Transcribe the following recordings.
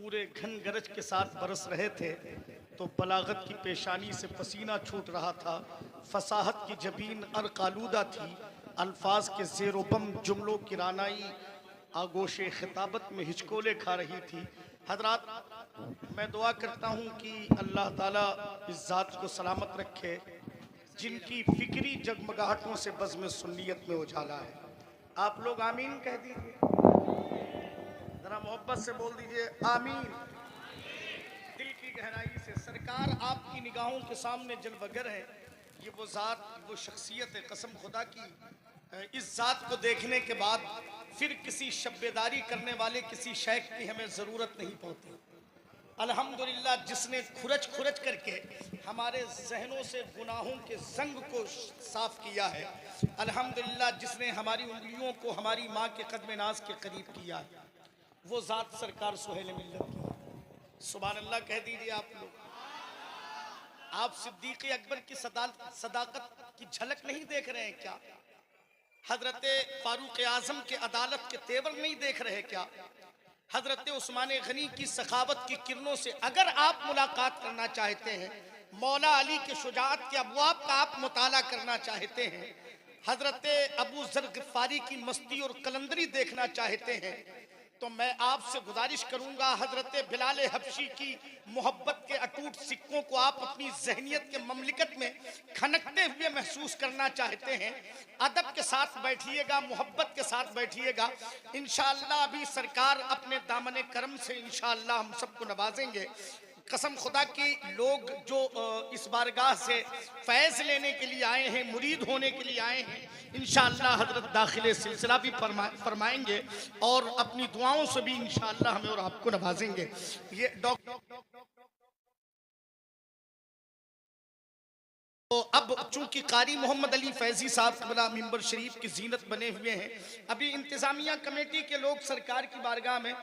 पूरे घन गरज के साथ बरस रहे थे तो बलागत की पेशानी से पसीना छूट रहा था, फसाहत की जबीन अर्कालूदा थी, अल्फाज के ज़ेरोबम जुमलों की रानाई आगोशे खिताबत में हिचकोले खा रही थी। हजरात, मैं दुआ करता हूँ कि अल्लाह ताला इस ज़ात को सलामत रखे जिनकी फिक्री जगमगाहटों से बज़्म सुन्नियत में उजाला है। आप लोग आमीन कह दीजिए, जरा मोहब्बत से बोल दीजिए आमीन। दिल की गहराई से सरकार आपकी निगाहों के सामने जलवगर है। ये वो ज़ात, वो शख्सियत है, कसम खुदा की इस ज़ात को देखने के बाद फिर किसी शब्बेदारी करने वाले किसी शेख की हमें ज़रूरत नहीं पड़ती। अल्हम्दुलिल्लाह, जिसने खुरच खुरच करके हमारे जहनों से गुनाहों के जंग को साफ किया है, अल्हम्दुलिल्लाह जिसने हमारी उंगलियों को हमारी माँ के कदम नाज के करीब किया है, वो ज़ात सरकार सुहेल मिल्लत की है। सुभान अल्लाह कह दीजिए आप लोग। आप सिद्दीक़ अकबर की सदाकत की झलक नहीं देख रहे हैं क्या? हजरत फारूक आजम के अदालत के तेवर नहीं देख रहे क्या? हजरत उस्मान गनी की सखावत की किरणों से अगर आप मुलाकात करना चाहते हैं, मौला अली के शुजाअत के अबवाब का आप मुताला करना चाहते हैं, हजरत अबू ज़र ग़िफ़ारी की मस्ती और कलंदरी देखना चाहते हैं, तो मैं आपसे गुजारिश करूंगा, हजरत बिलाल हबशी की मोहब्बत के अटूट सिक्कों को आप अपनी जहनियत के ममलिकत में खनकते हुए महसूस करना चाहते हैं, अदब के साथ बैठिएगा, मोहब्बत के साथ बैठिएगा। इंशाअल्लाह अभी सरकार अपने दामन करम से इंशाअल्लाह हम सबको नवाजेंगे। कसम खुदा की लोग जो इस बारगाह से फैज़ लेने के लिए आए हैं, मुरीद होने के लिए आए हैं, इंशाअल्लाह हजरत दाखिले सिलसिला भी फरमाएंगे और अपनी दुआओं से भी इंशाअल्लाह हमें और आपको नवाजेंगे। ये तो अब चूंकि कारी मोहम्मद अली फैजी साहब क़िबला मिंबर शरीफ की जीनत बने हुए हैं, अभी इंतज़ामिया कमेटी के लोग सरकार की बारगाह में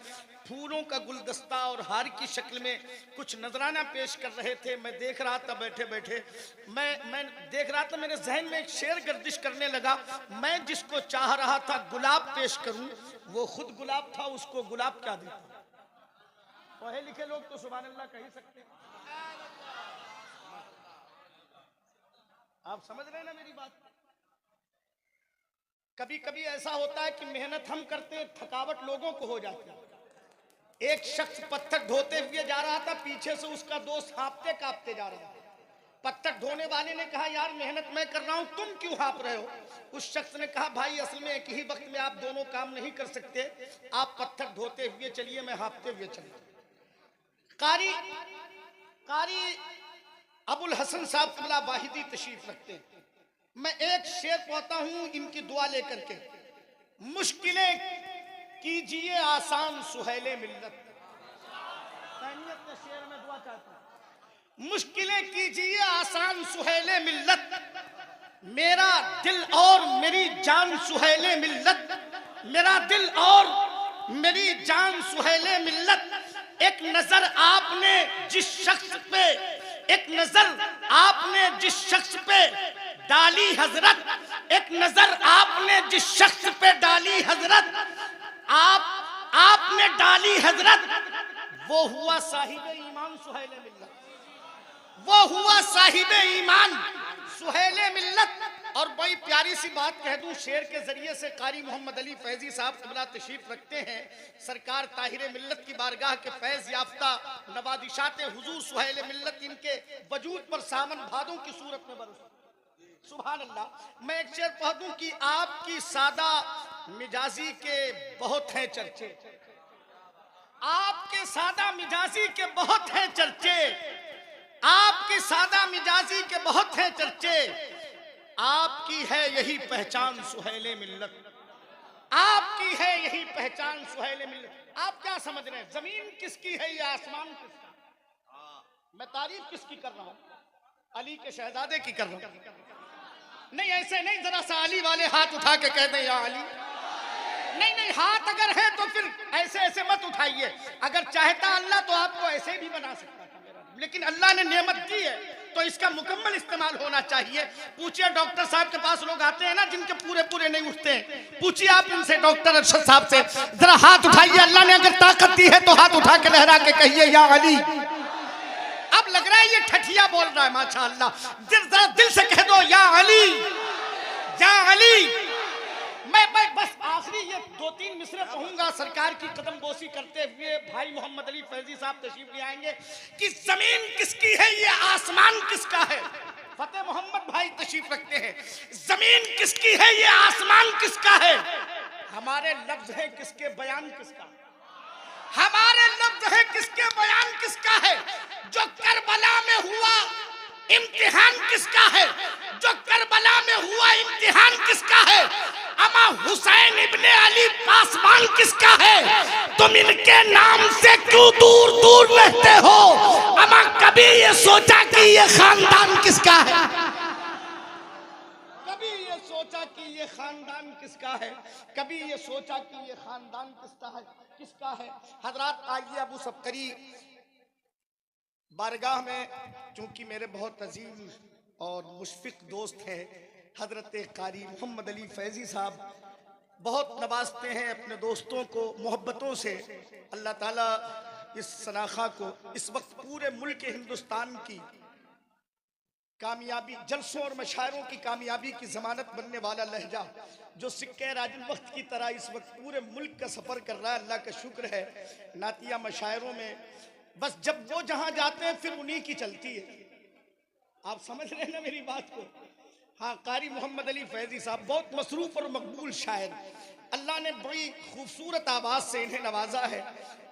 फूलों का गुलदस्ता और हार की शक्ल में कुछ नजराना पेश कर रहे थे। मैं देख रहा था, बैठे बैठे मैं देख रहा था, मेरे जहन में एक शेर गर्दिश करने लगा। मैं जिसको चाह रहा था गुलाब पेश करूं, वो खुद गुलाब था, उसको गुलाब क्या देता? पढ़े लिखे लोग तो सुभान अल्लाह कह ही सकते हैं। आप समझ रहे हैं ना मेरी बात? कभी कभी ऐसा होता है कि मेहनत हम करते हैं, थकावट लोगों को हो जाती है। एक शख्स पत्थर ढोते हुए जा रहा था, पीछे से उसका दोस्त हाँफते कांपते जा रहा था। पत्थर ढोने वाले ने कहा, यार मेहनत मैं कर रहा हूं, तुम क्यों हाँफ रहे हो? उस शख्स ने कहा, भाई असल में एक ही वक्त में आप दोनों काम नहीं कर सकते, आप पत्थर ढोते हुए चलिए, मैं हाँफते हुए चलूं। कारी अबुल हसन साहब क़िबला वाहिदी तशरीफ रखते हैं। मैं एक शेर पढ़ता हूं इनकी दुआ लेकर के। मुश्किलें कीजिए आसान सुहेले मिल्लत, शेर में दुआ चाहता हूं। मुश्किलें कीजिए आसान सुहेले मिल्लत, मेरा दिल और मेरी जान सुहेले मिल्लत, मेरा दिल और मेरी जान सुहेले मिल्लत। एक नजर आपने जिस शख्स पे, एक नजर आपने जिस शख्स पे डाली हजरत, एक नजर आपने जिस शख्स पे डाली हजरत, आपने डाली हजरत, वो हुआ साहिबे ईमान सुहेले मिल्लत, वो हुआ साहिबे ईमान सुहेले मिल्लत। और बड़ी प्यारी सी बात कह दूं, शेर के जरिए से कारी मोहम्मद अली फैजी साहब क़िबला तशरीफ रखते हैं। सरकार ताहिर मिल्लत की बारगाह के फैज याफ्ता नवादिशात हुजूर सुहेल मिल्लत इनके वजूद पर सावन भादों की सूरत में बरस। सुभान अल्लाह। मैं एक शेर पढ़ दूं कि आपकी सादा मिजाजी के बहुत हैं चर्चे, आपके सादा मिजाजी के बहुत हैं चर्चे, आपकी सादा मिजाजी के बहुत हैं चर्चे, आपकी है यही पहचान सुहेले मिल्लत, आपकी है यही पहचान सुहेले मिल्लत। आप क्या समझ रहे हैं, जमीन किसकी है या आसमान किसका? मैं तारीफ किसकी कर रहा हूं? अली के शहजादे की कर रहा हूं। नहीं ऐसे नहीं, जरा सा अली वाले हाथ उठा के कह दें या अली। नहीं नहीं, हाथ अगर है तो फिर ऐसे ऐसे मत उठाइए। अगर चाहता अल्लाह तो आपको ऐसे भी बना सकता था, लेकिन अल्लाह ने नेमत दी है तो इसका मुकम्मल इस्तेमाल होना चाहिए। पूछिए डॉक्टर साहब के पास लोग आते हैं ना जिनके पूरे पूरे नहीं उठते हैं, पूछिए आप इनसे डॉक्टर अरशद साहब से, जरा हाथ उठाइए, अल्लाह ने अगर ताकत दी है तो हाथ उठा के लहरा के कहिए या अली। अब लग रहा है ये ठठिया बोल रहा है, माशाअल्लाह। जरा दिल से कह दो या अली, या अली। मैं बस आखिरी ये 2-3 मिसरे कहूंगा सरकार की कदम बोसी करते हुए। भाई मोहम्मद अली फैजी साहब तशरीफ ले आएंगे कि जमीन किसकी है, ये आसमान किसका है। फतेह मोहम्मद भाई तशरीफ रखते हैं, जमीन किसकी है, ये आसमान किसका है। हमारे लफ्ज है किसके, बयान किसका। हमारे लफ्ज है किसके, बयान किसका है। जो करबला में हुआ इम्तिहान किसका है, जो करबला में हुआ इम्तिहान किसका है। अमा हुसैन इब्ने अली पासवान किसका है। तुम इनके नाम से क्यों दूर दूर रहते हो। अमा कभी ये सोचा कि ये खानदान किसका है, कभी ये सोचा कि ये खानदान किसका है, कभी ये सोचा कि ये खानदान किसका है। हजरात आइए अबू सबकरी बारगाह में, चूंकि मेरे बहुत अजीज और मुशफिक दोस्त हैं हजरत कारी मोहम्मद अली फैजी साहब, बहुत नवाजते हैं अपने दोस्तों को मोहब्बतों से। अल्लाह ताला इस सनाखा को इस वक्त पूरे मुल्क हिंदुस्तान की कामयाबी, जलसों और मशायरों की कामयाबी की जमानत बनने वाला लहजा जो सिक्के राजन वक्त की तरह इस वक्त पूरे मुल्क का सफर कर रहा है, अल्लाह का शुक्र है। नातिया मशायरों में बस जब वो जहां जाते हैं फिर उन्हीं की चलती है। आप समझ रहे हैं ना मेरी बात को। हाँ, कारी मोहम्मद अली फैजी साहब बहुत मसरूफ और मकबूल शायर, अल्लाह ने बड़ी खूबसूरत आवाज से इन्हें नवाजा है।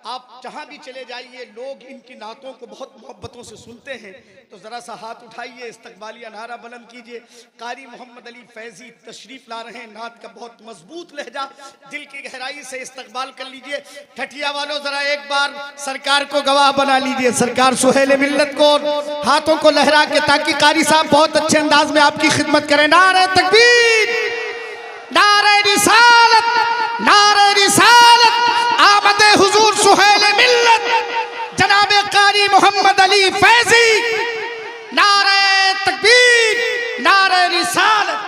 आप जहां भी चले जाइए लोग इनकी नातों को बहुत मोहब्बतों से सुनते हैं। तो जरा सा हाथ उठाइए, इस्तकबालिया नारा बुलंद कीजिए। कारी मोहम्मद अली फैजी तशरीफ ला रहे हैं, नात का बहुत मजबूत लहजा, दिल की गहराई से इस्तकबाल कर लीजिए। ठठिया वालों जरा एक बार सरकार को गवाह बना लीजिए, सरकार सुहेल मिल्लत को हाथों को लहरा के, ताकि कारी साहब बहुत अच्छे अंदाज में आपकी खिदमत करें। नारे तकबीर, नारे रिसालत, नारे रिसालत, आमदे हुजूर सुहेल मिल्लत जनाबे कारी मोहम्मद अली फैजी। नारे तकबीर, नारे रिसालत।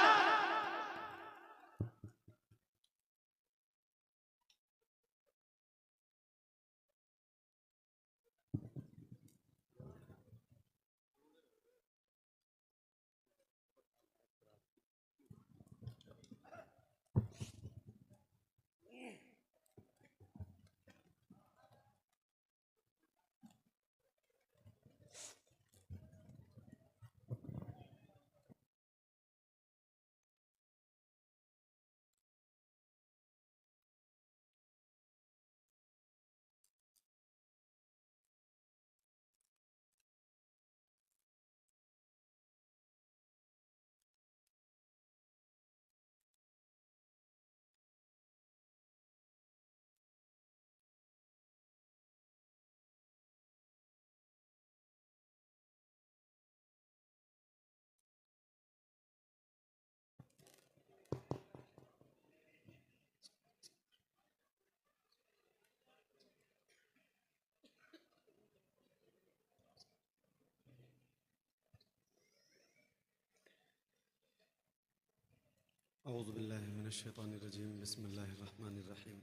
औज़ु बिल्लाहि मिनश्शैतानिर्रजीम, बिस्मिल्लाहिर्रहमानिर्रहीम।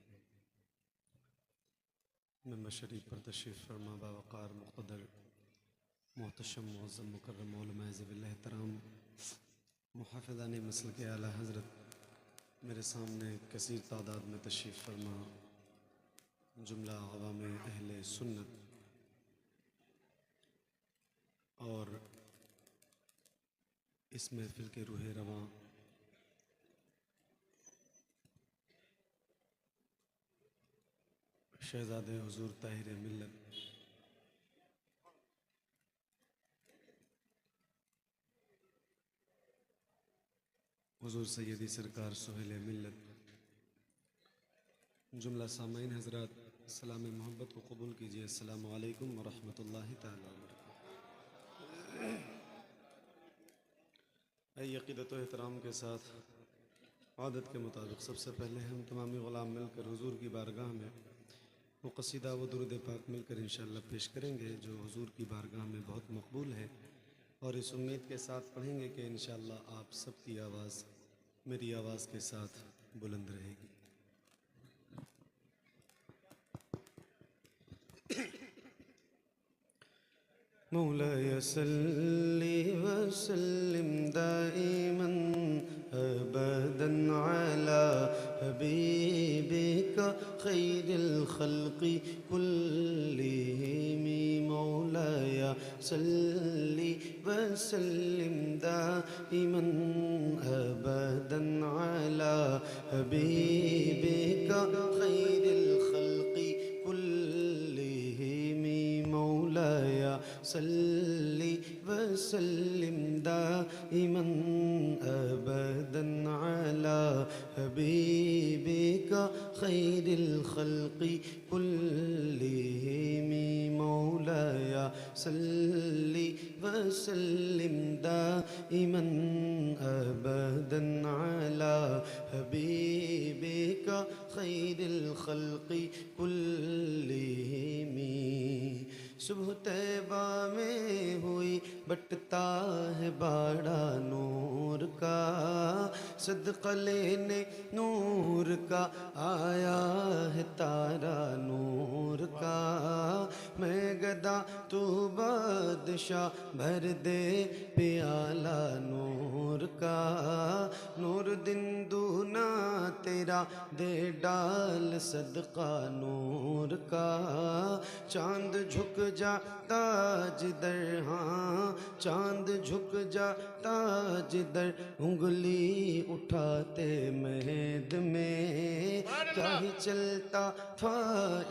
मेंबर शरीफ पर तशरीफ़ फरमा बावक़ार मुक़्तदर मोहतशम मुअज़्ज़म मुकर्रम उलमाए ज़वील एहतराम मुहाफ़िज़ान मसल के आला हज़रत मेरे सामने कसीर तादाद में तशरीफ़ फरमा जुमला अवाम अहले सुन्नत और इस महफ़िल के रूह रवां शहज़ादे हुज़ूर ताहिर मिल्लत हुज़ूर सैयदी सरकार सुहेल मिल्लत, जुमला सामाइन हज़रात सलाम मोहब्बत को कबूल कीजिए। अस्सलामु अलैकुम व रहमतुल्लाहि तआला व बरकातुहू। अक़ीदत व एहतराम के साथ आदत के मुताबिक सबसे पहले हम तमामी ग़ुलाम मिलकर हुज़ूर की बारगाह में वो कसीदा व दुरूद पाक मिलकर इंशाअल्लाह पेश करेंगे जो हुज़ूर की बारगाह में बहुत मकबूल है। और इस उम्मीद के साथ पढ़ेंगे कि इंशाअल्लाह आप सबकी आवाज़ मेरी आवाज़ के साथ बुलंद रहेगी। मौलाय सल्ली वसल्लिम दाइमन अबदन अला हबीबिका खैरिल खल्क़ि कुल्लिहिम। मौलाय सल्ली वसल्लिम दाइमन अबदन अला हबीबिका खैरिल खल्क़ि कुल्लिहिम। मौलाय सल्ली वसल्लिम दाइमन अबदन अला हबीबिका खैरिल खल्क़ि कुल्लिहिम। मौलाय सल्ली वसल्लिम दाइमन अबदन अला हबीबिका खैरिल खल्क़ि कुल्लिहिम। सुबह तैबा में हुई बटता है बाड़ा नूर का, सदक़ा लेने नूर का आया है तारा नूर का। मैं गदा तू बादशाह भर दे प्याला नूर का। नूर दिन दूना तेरा दे डाल सदका नूर का। चांद झुक जाता जिधर, हाँ चांद झुक जाता जिधर, उंगली उठाते महद में क्या ही चलता था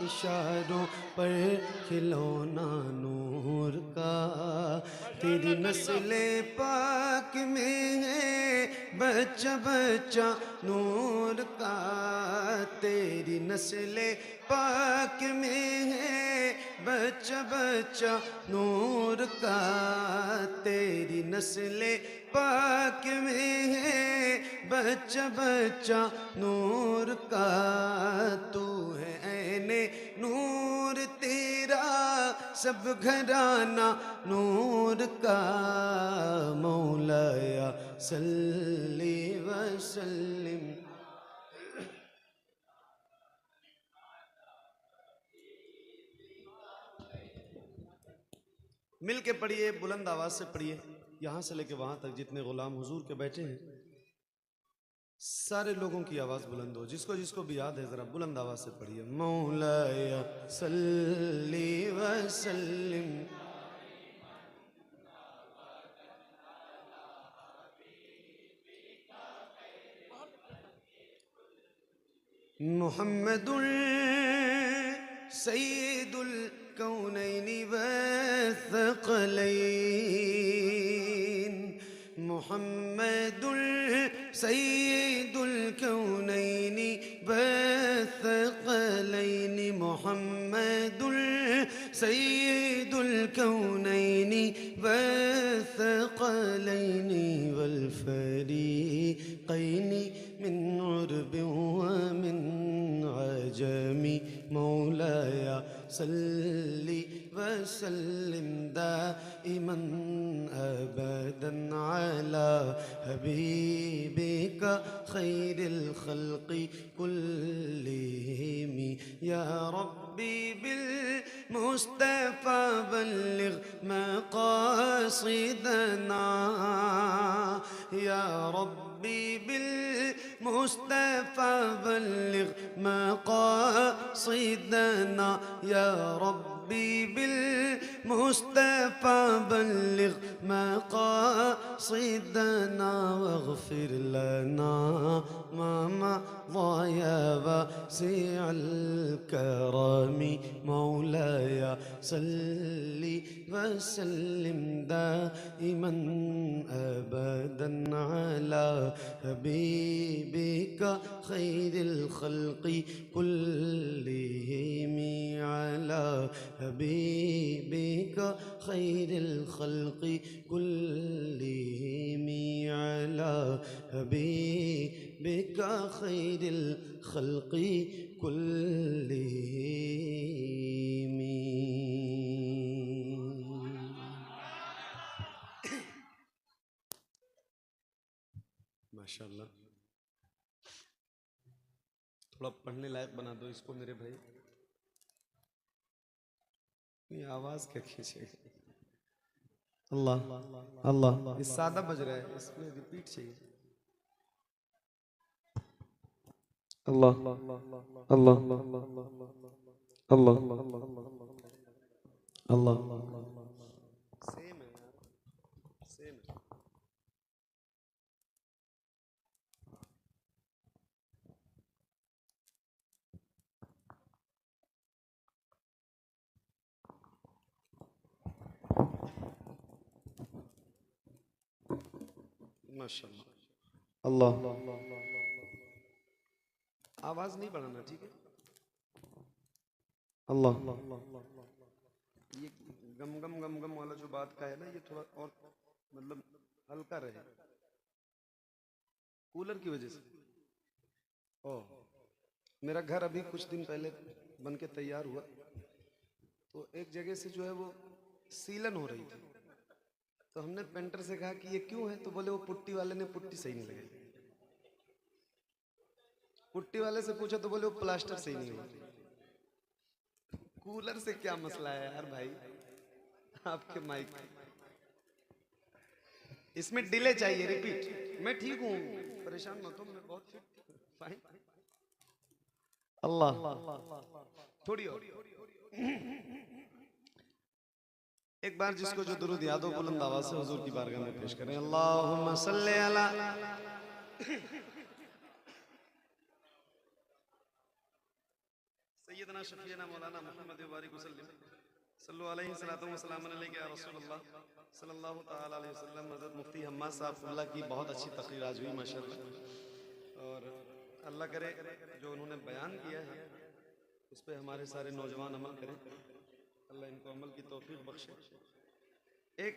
इशारों पर खिलौना नूर का। तेरी नस्ले पाक में है बच्चा बच्चा नूर का। तेरी नस्ले पाक में है बच्चा बच्चा नूर का। तेरी नस्ले पाक में है बच्चा बच्चा नूर का। तू है ऐने नूर तेरा सब घराना नूर का। मौलाय सल्ली वसल्लिम। मिल के पढ़िए, बुलंद आवाज से पढ़िए, यहाँ से लेके वहाँ तक जितने गुलाम हुजूर के बैठे हैं सारे लोगों की आवाज़ बुलंद हो। जिसको जिसको भी याद है ज़रा बुलंद आवाज़ से पढ़िए। मौलाया सल्ली वसल्लिम। मुहम्मदुल सय्यिदुल कौनैनि वस्सक़लैन। मुहम्मदुल सय्यिदुल कौनैनि वस्सक़लैन। मुहम्मदुल सय्यिदुल कौनैनि वस्सक़लैन वल फ़रीक़ैन मिन उर्बिन व मिन अजमी। मौलाया सल्ली वसल्लिम दाइमन अबदन अला हबीबिका खैरिल खल्क़ि कुल्लिहिम। या रब्बी बिल मुस्तफ़ा बल्लिग़ मक़ासिदना। या रब्बी बिल मुस्तफ़ा बल्लिग़ मक़ासिदना। या रब्बी बिल मुस्तफ़ा बल्लिग़ मक़ासिदना। वग़फ़िर लना मा मज़ा या वासिअल करमी। मौलाया सल्ली वसल्लिम दाइमन अबदन अला हबीबिका खैरिल खल्क़ि कुल्लिहिम। अला हबीबिका खैरिल खल्क़ि कुल्लिहिम। अला हबीबिका खैरिल खल्क़ि कुल्लिहिम। माशाल्लाह। थोड़ा पढ़ने लायक बना दो इसको मेरे भाई। ये आवाज क्या खींचेगा। अल्लाह अल्लाह। इस सादा बज रहा है, इसमें रिपीट चाहिए। अल्लाह अल्लाह अल्लाह अल्लाह। सेम है यार, सेम है। माशाल्लाह। अल्लाह। आवाज नहीं बढ़ाना, ठीक है। अल्लाह। ये गम गम गम गम वाला जो बात का है ना, ये थोड़ा और मतलब हल्का रहे, कूलर की वजह से। ओह, मेरा घर अभी कुछ दिन पहले बन के तैयार हुआ, तो एक जगह से जो है वो सीलन हो रही थी, तो हमने पेंटर से कहा कि ये क्यों है, तो बोले वो पुट्टी वाले ने पुट्टी सही नहीं लगाई। पुट्टी वाले से पूछा तो बोले वो प्लास्टर सही नहीं हुआ। कूलर से क्या मसला है यार भाई, आपके माइक इसमें डिले चाहिए, रिपीट। मैं ठीक हूँ, परेशान मत हो, मैं बहुत फाइन। अल्लाह। थोड़ी और एक बार जिसको जो दुरूद याद हो बुलंद आवाज से हुजूर की बारगाह में पेश करें। अल्लाहुम्मा सल्ली अला सैयदना शफीना मौलाना मुहम्मद बारिक वसल्लम सल्लल्लाहु अलैहि सल्लल्लाहु वसल्लम अलैहि या रसूलुल्लाह सल्लल्लाहु तआला अलैहि वसल्लम। हज़रत मुफ्ती हम्माद साहब की बहुत अच्छी तकरीर आज हुई माशाअल्लाह, और अल्लाह करे जो उन्होंने बयान किया है उस पर हमारे सारे नौजवान अमल करें, अल्लाह इनको अमल की तौफीक बख्शे। एक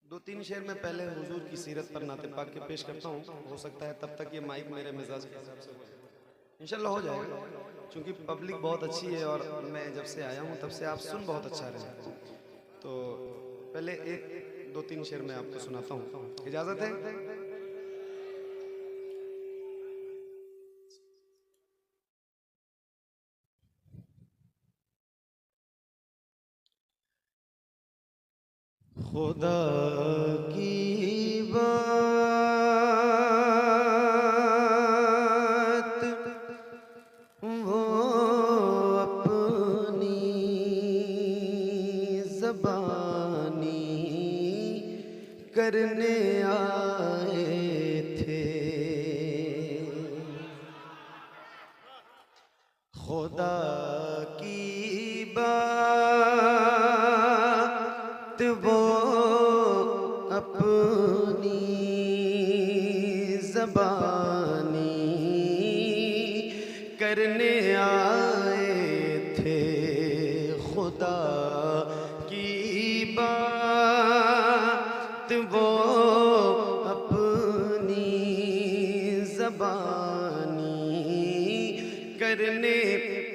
2-3 शेर में पहले हुजूर की सीरत पर नाते पाक के पेश करता हूँ। हो सकता है तब तक ये माइक मेरे मिजाज के हिसाब से इंशाल्लाह हो जाएगा, क्योंकि पब्लिक बहुत अच्छी है और मैं जब से आया हूँ तब से आप सुन बहुत अच्छा रहे हैं। तो पहले 1-2-3 शेर में आपको सुनाता हूँ, इजाजत है। खुदा की बात वो अपनी ज़बानी करने आए थे। खुदा की बात वो अपनी ज़बानी करने आए थे। खुदा की बात वो अपनी ज़बानी करने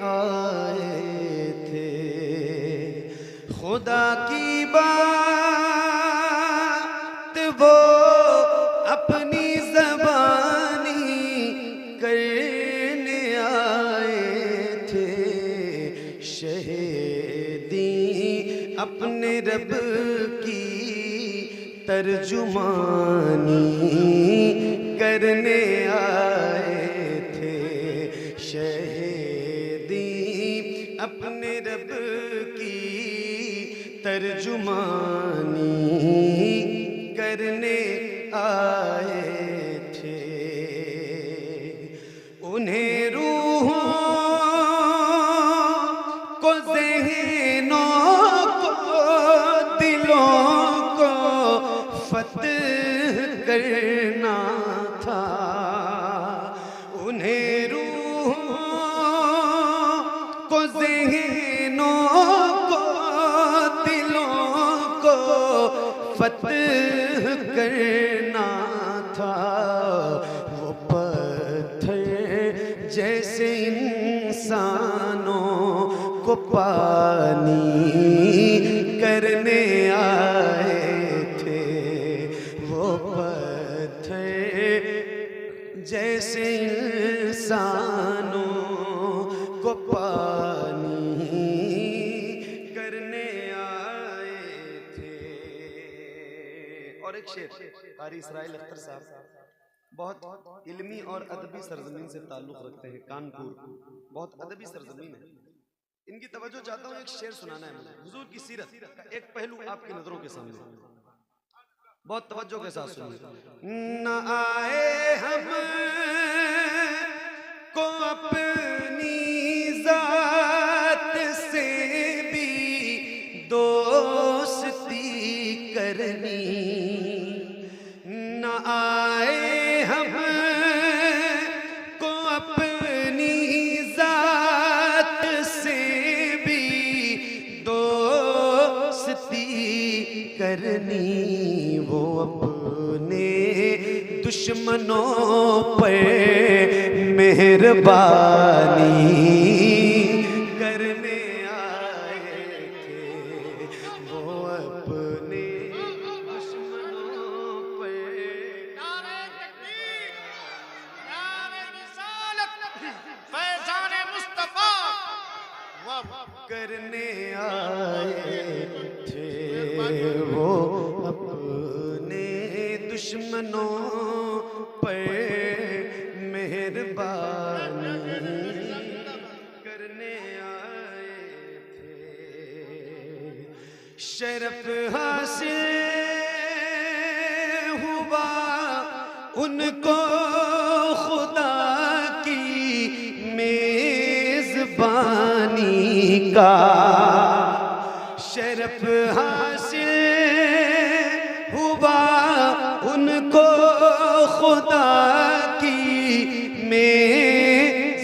आए थे। खुदा की बात वो अपनी ज़बानी करने आए थे। शहीदी अपने रब की तर्जुमानी करने आए थे। शहीदी अपने रब की तर्जुमानी करने आए थे। उन्हें रूहों को, ज़हनों को, दिलों को फतह करना था। उन्हें रूहों को, ज़हनों को, दिलों को फतह करना था। वो पत्थर जैसे इंसानों को पानी करने आए थे। एक शेर कारी इसराइल अख्तर साहब बहुत इल्मी और अदबी सरजमीन से ताल्लुक़ रखते हैं, कानपुर बहुत अदबी सरजमीन है। इनकी तवज्जो चाहता हूँ, एक शेर सुनाना है मुझे हुजूर की सीरत का एक पहलू आपकी नजरों के सामने, बहुत तवज्जो के साथ सुनिए। न आए हम को अपनी जात से भी दोस्ती करनी, न आए हम को अपनी जात से भी दोस्ती करनी, वो अपने दुश्मनों पर मेहरबानी करने आए थे, वो अपने दुश्मनों पर नारे तकबीर, नारे रिसालत, फैज़ान मुस्तफा करने आए थे, वो अपने दुश्मनों पर मेहरबानी करने आए थे। शरफ हासिल हुआ उनको खुदा की मेजबानी का, शरफ हासिल हुआ उनको खुदा की मेजबानी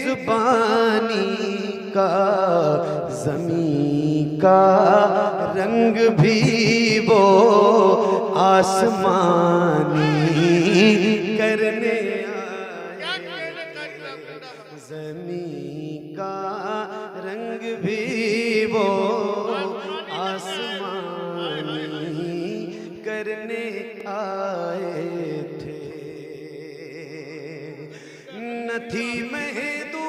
का, ज़मीं का रंग भी वो आसमानी करने आए, ज़मीं का रंग भी वो आसमानी करने आए थे। न थी महदूद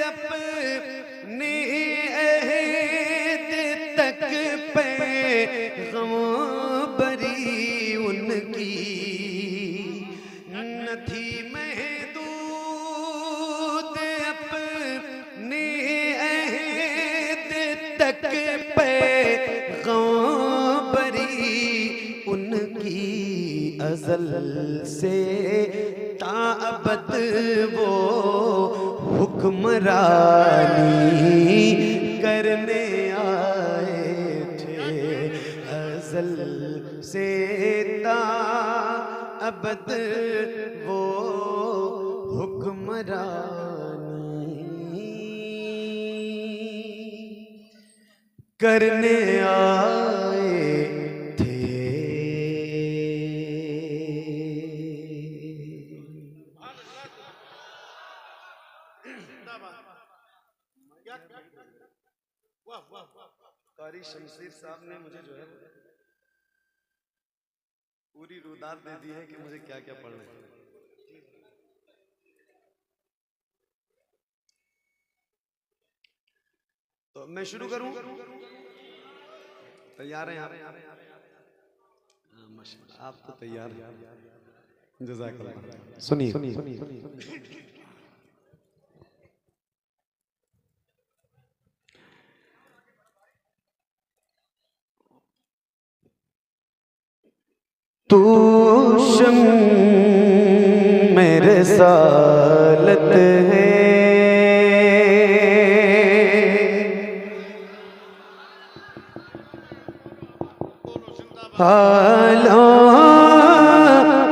अपने अहद तक पैग़ाम बरी उनकी, न थी महदूद अपने अहद तक पैग़ाम बरी उनकी, अज़ल से ताअबद वो हुक्मरानी करने आए थे, अज़ल से ताअबद वो हुक्मरानी करने आए थे। कारी शमशीर साहब ने मुझे जो है पूरी रुदात दे दी है कि मुझे क्या क्या पढ़ना है। तो मैं शुरू करूं? तैयार हैं आप? माशाल्लाह, आप तो तैयार हैं। जज़ाकल्लाह। सुनिए। तू शम मेरे सालत है, हालों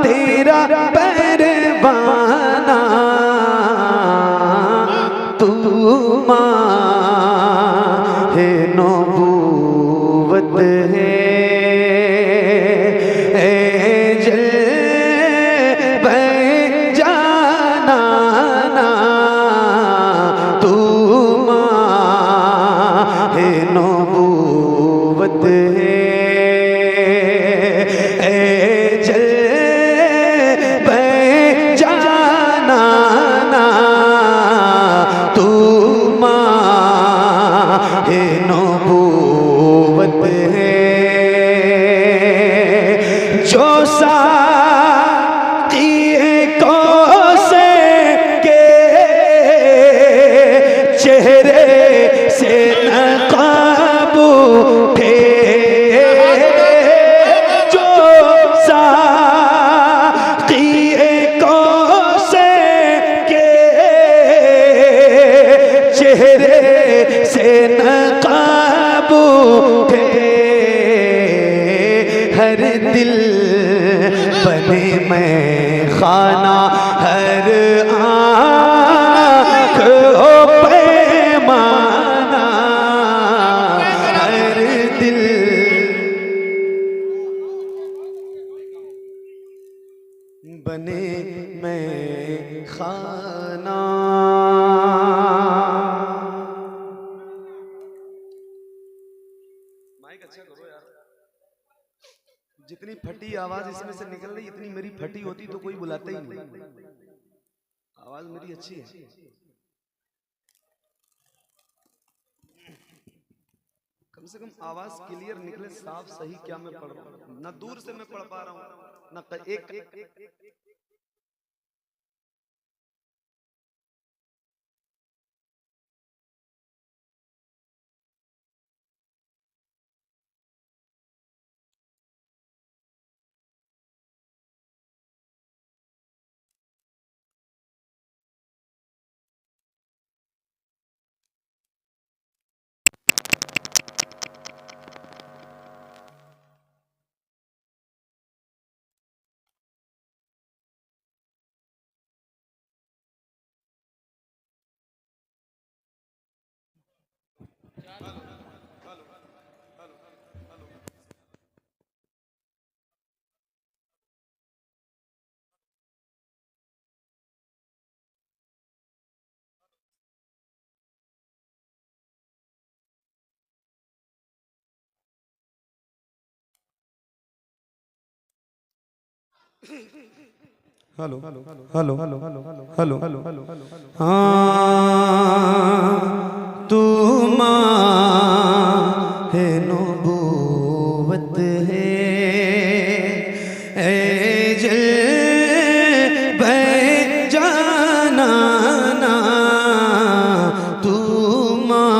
तेरा परवाना, तू माहे नबूवत है, तू माँ बने मैं खाना। माइक अच्छा करो यार। जितनी फटी आवाज इसमें से निकल रही, इतनी मेरी फटी होती तो कोई बुलाता ही नहीं। आवाज मेरी अच्छी है। कम से कम आवाज क्लियर निकले, साफ सही। क्या मैं पढ़ रहा हूँ? ना दूर से मैं पढ़ पा रहा हूँ, ना एक hello hello hello hello hello hello hello. हाँ तू माँ है, नबूवत है, ए जल बह जाना ना। तू माँ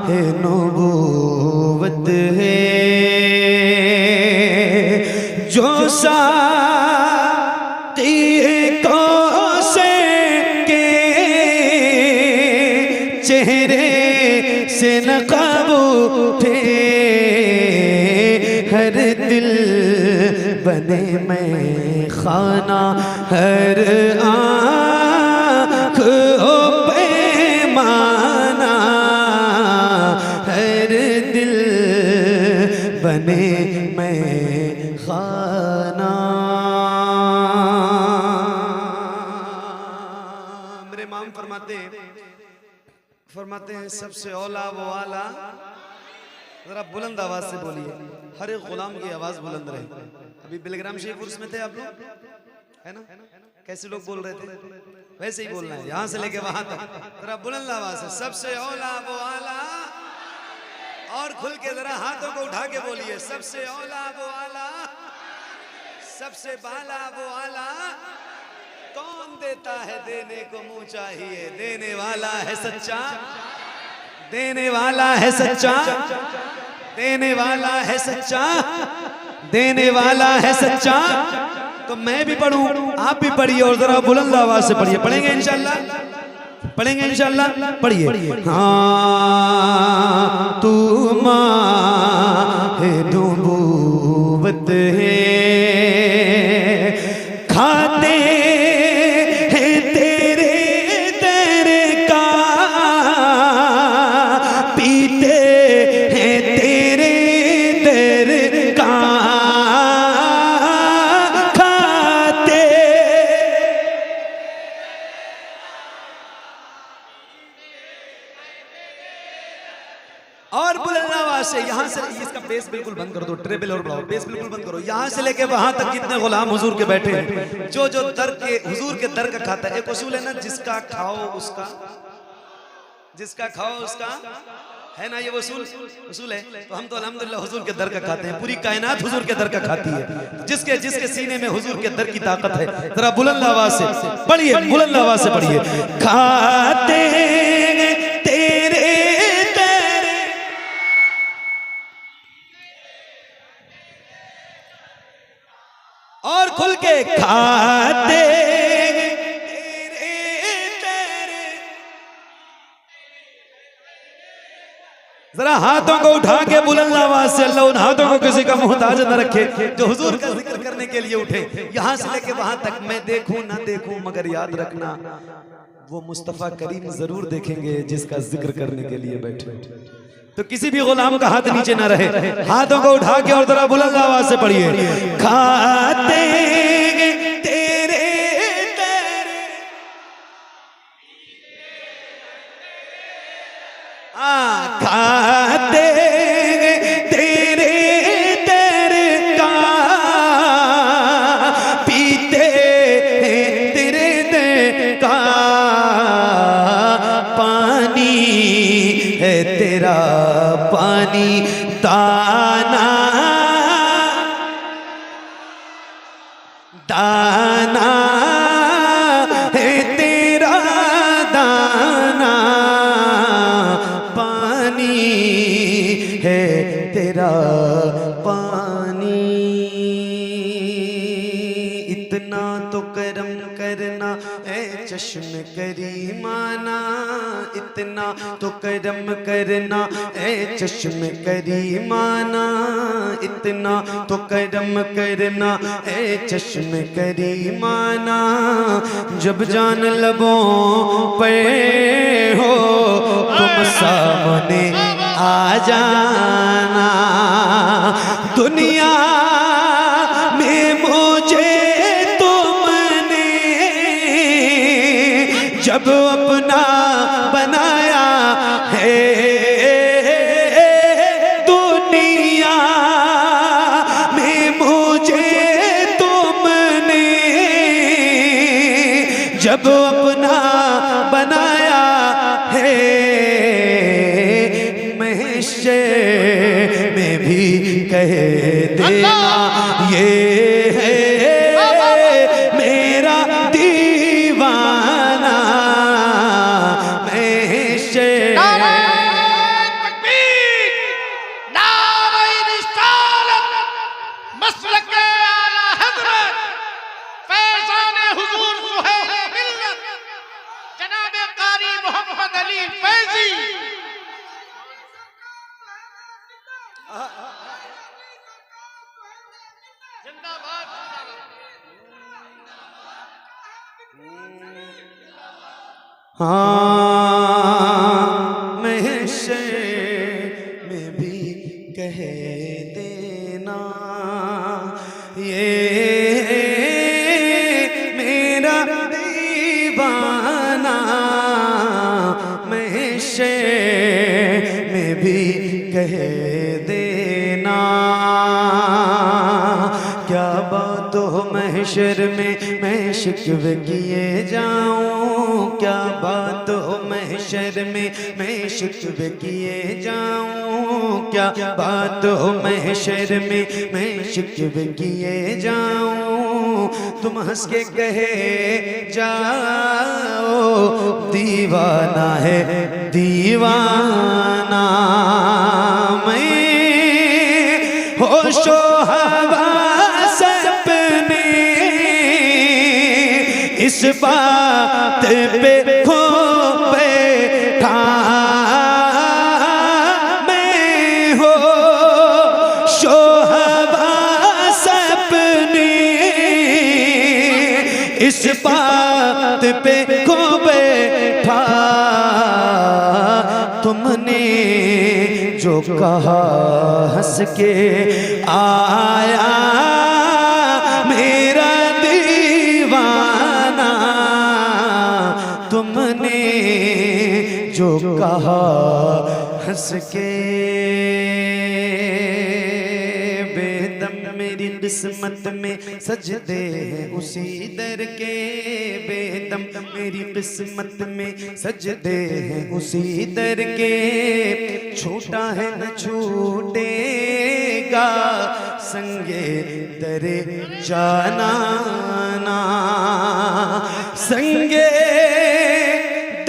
है, नबूवत है, जो चेहरे से नकाब उठे, हर दिल बने मैं खाना, हर आँख हो पैमाना, हर दिल बने मैं खाना। मेरे इमाम फरमाते हैं सबसे औला वो आला। जरा बुलंद आवाज से बोलिए, हर एक गुलाम की आवाज बुलंद रहे। अभी बिलग्राम शरीफ उर्स में थे आप लोग, है ना? कैसे लोग बोल रहे थे, वैसे ही बोलना है, यहाँ से लेके वहां तक। जरा बुलंद आवाज से सबसे औला वो आला, और खुल के जरा हाथों को उठा के बोलिए, सबसे औला वो आला, सबसे बाला वो आला। कौन देता है देने को मुंह चाहिए, देने वाला है सच्चा, देने वाला है सच्चा, देने वाला है सच्चा, देने वाला है सच्चा। तो मैं भी पढ़ूं, आप भी पढ़िए, और जरा बुलंद आवाज से पढ़िए। पढ़ेंगे इंशाल्लाह, पढ़ेंगे इंशाल्लाह, पढ़िए। हाँ तू माँ है, नबूवत है, खाते और बुलंद आवाज से। यहाँ से इसका बेस बिल्कुल बंद कर दो, ट्रेबल और बढ़ाओ, बेस बिल्कुल बंद करो। यहाँ से लेके वहां तक कितने गुलाम हुजूर के बैठे हैं, जो जो दर के हुजूर के दर का खाता है। एक उसूल है ना, जिसका खाओ उसका, जिसका खाओ उसका, है ना? ये उसूल है। तो हम तो अल्हम्दुलिल्लाह हुजूर के दर का खाते हैं। पूरी कायनात हुजूर के दर का खाती है। जिसके जिसके सीने में हुजूर के दर की ताकत है, जरा बुलंद आवाज से पढ़िए, बुलंद आवाज से पढ़िए। खाते तेरे और खुल के खाते तेरे। जरा हाथों को उठा के बुलंद आवाज से, अल्लाह उन हाथों को किसी का मोहताज न रखे जो हुजूर का जिक्र करने के लिए उठे। यहाँ से लेके वहां तक मैं देखूं ना देखूं, मगर याद रखना वो मुस्तफा करीम जरूर देखेंगे जिसका जिक्र करने के लिए बैठे। तो किसी भी गुलाम का हाथ नीचे ना रहे, हाथों को उठा के और जरा बुलंद आवाज से पढ़िए। खाते तेरे तेरे खाते तेरे तेरे का पीते तेरे तेरे का पानी है तेरा पानी दाना दाना है तेरा दाना पानी है तेरा पानी। इतना तो करम करना ऐ चश्म करीमाना, इतना तो करम करना ऐ चश्म करीमाना, इतना तो करम करना ऐ चश्म करीमाना। जब जान लबों पे हो तुम सामने आ जाना, दुनिया में मुझे तुमने जब अपना बनाया है, दुनिया में मुझे तुमने जब अपना बनाया है, महशर में भी कह देना ये है मेरा दीवाना। महशर हाँ महशर में भी कह देना ये मेरा दीवाना। महशर में भी कह देना क्या बात हो महशर में मैं शिकवे किए जाऊं, क्या बात हो महशर में मैं शिकवे किए जाऊं, क्या बात हो महशर में मैं शिकवे किए जाऊं। तुम हंस के कहे जाओ दीवाना है दीवाना। मैं होशो हवास अपने इस बात पे खो बैठा, मैं होशो हवास अपने इस बात पे खो बैठा। तुमने जो कहा हंस के आया मेरा दीवाना, तुमने जो कहा हंस के। बेदम मेरी किस्मत में सजदे हैं उसी दर के, बेदम मेरी किस्मत में सजदे हैं उसी दर के। छूटा है न छूटेगा संगे दरे जाना ना, संगे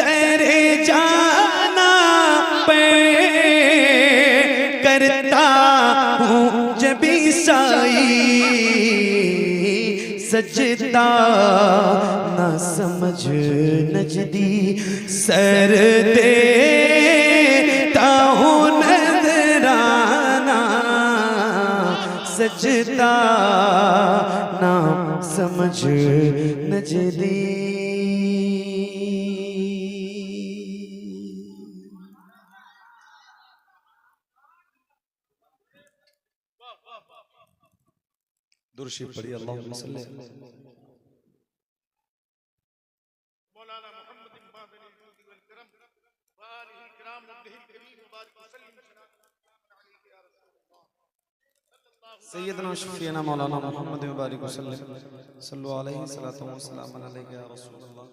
दरे जाना पे करता हूँ जब साई सजदा ना समझ नजदी सर देता हूँ नजराना, सजदा ना समझ नजदी। दुरूद पढ़िए अल्लाहुम्मा सल्ली मौलाना मोहम्मद बिन बाबिल जूदी वल करम व आलिहि किराम वजहिल करीम मुबारक वसल्लम अलैहि या रसूलल्लाह सैयदना शफीना मौलाना मोहम्मद मुबारक वसल्लम सल्लल्लाहु अलैहि सल्लतु व सलाम अलैका या रसूलल्लाह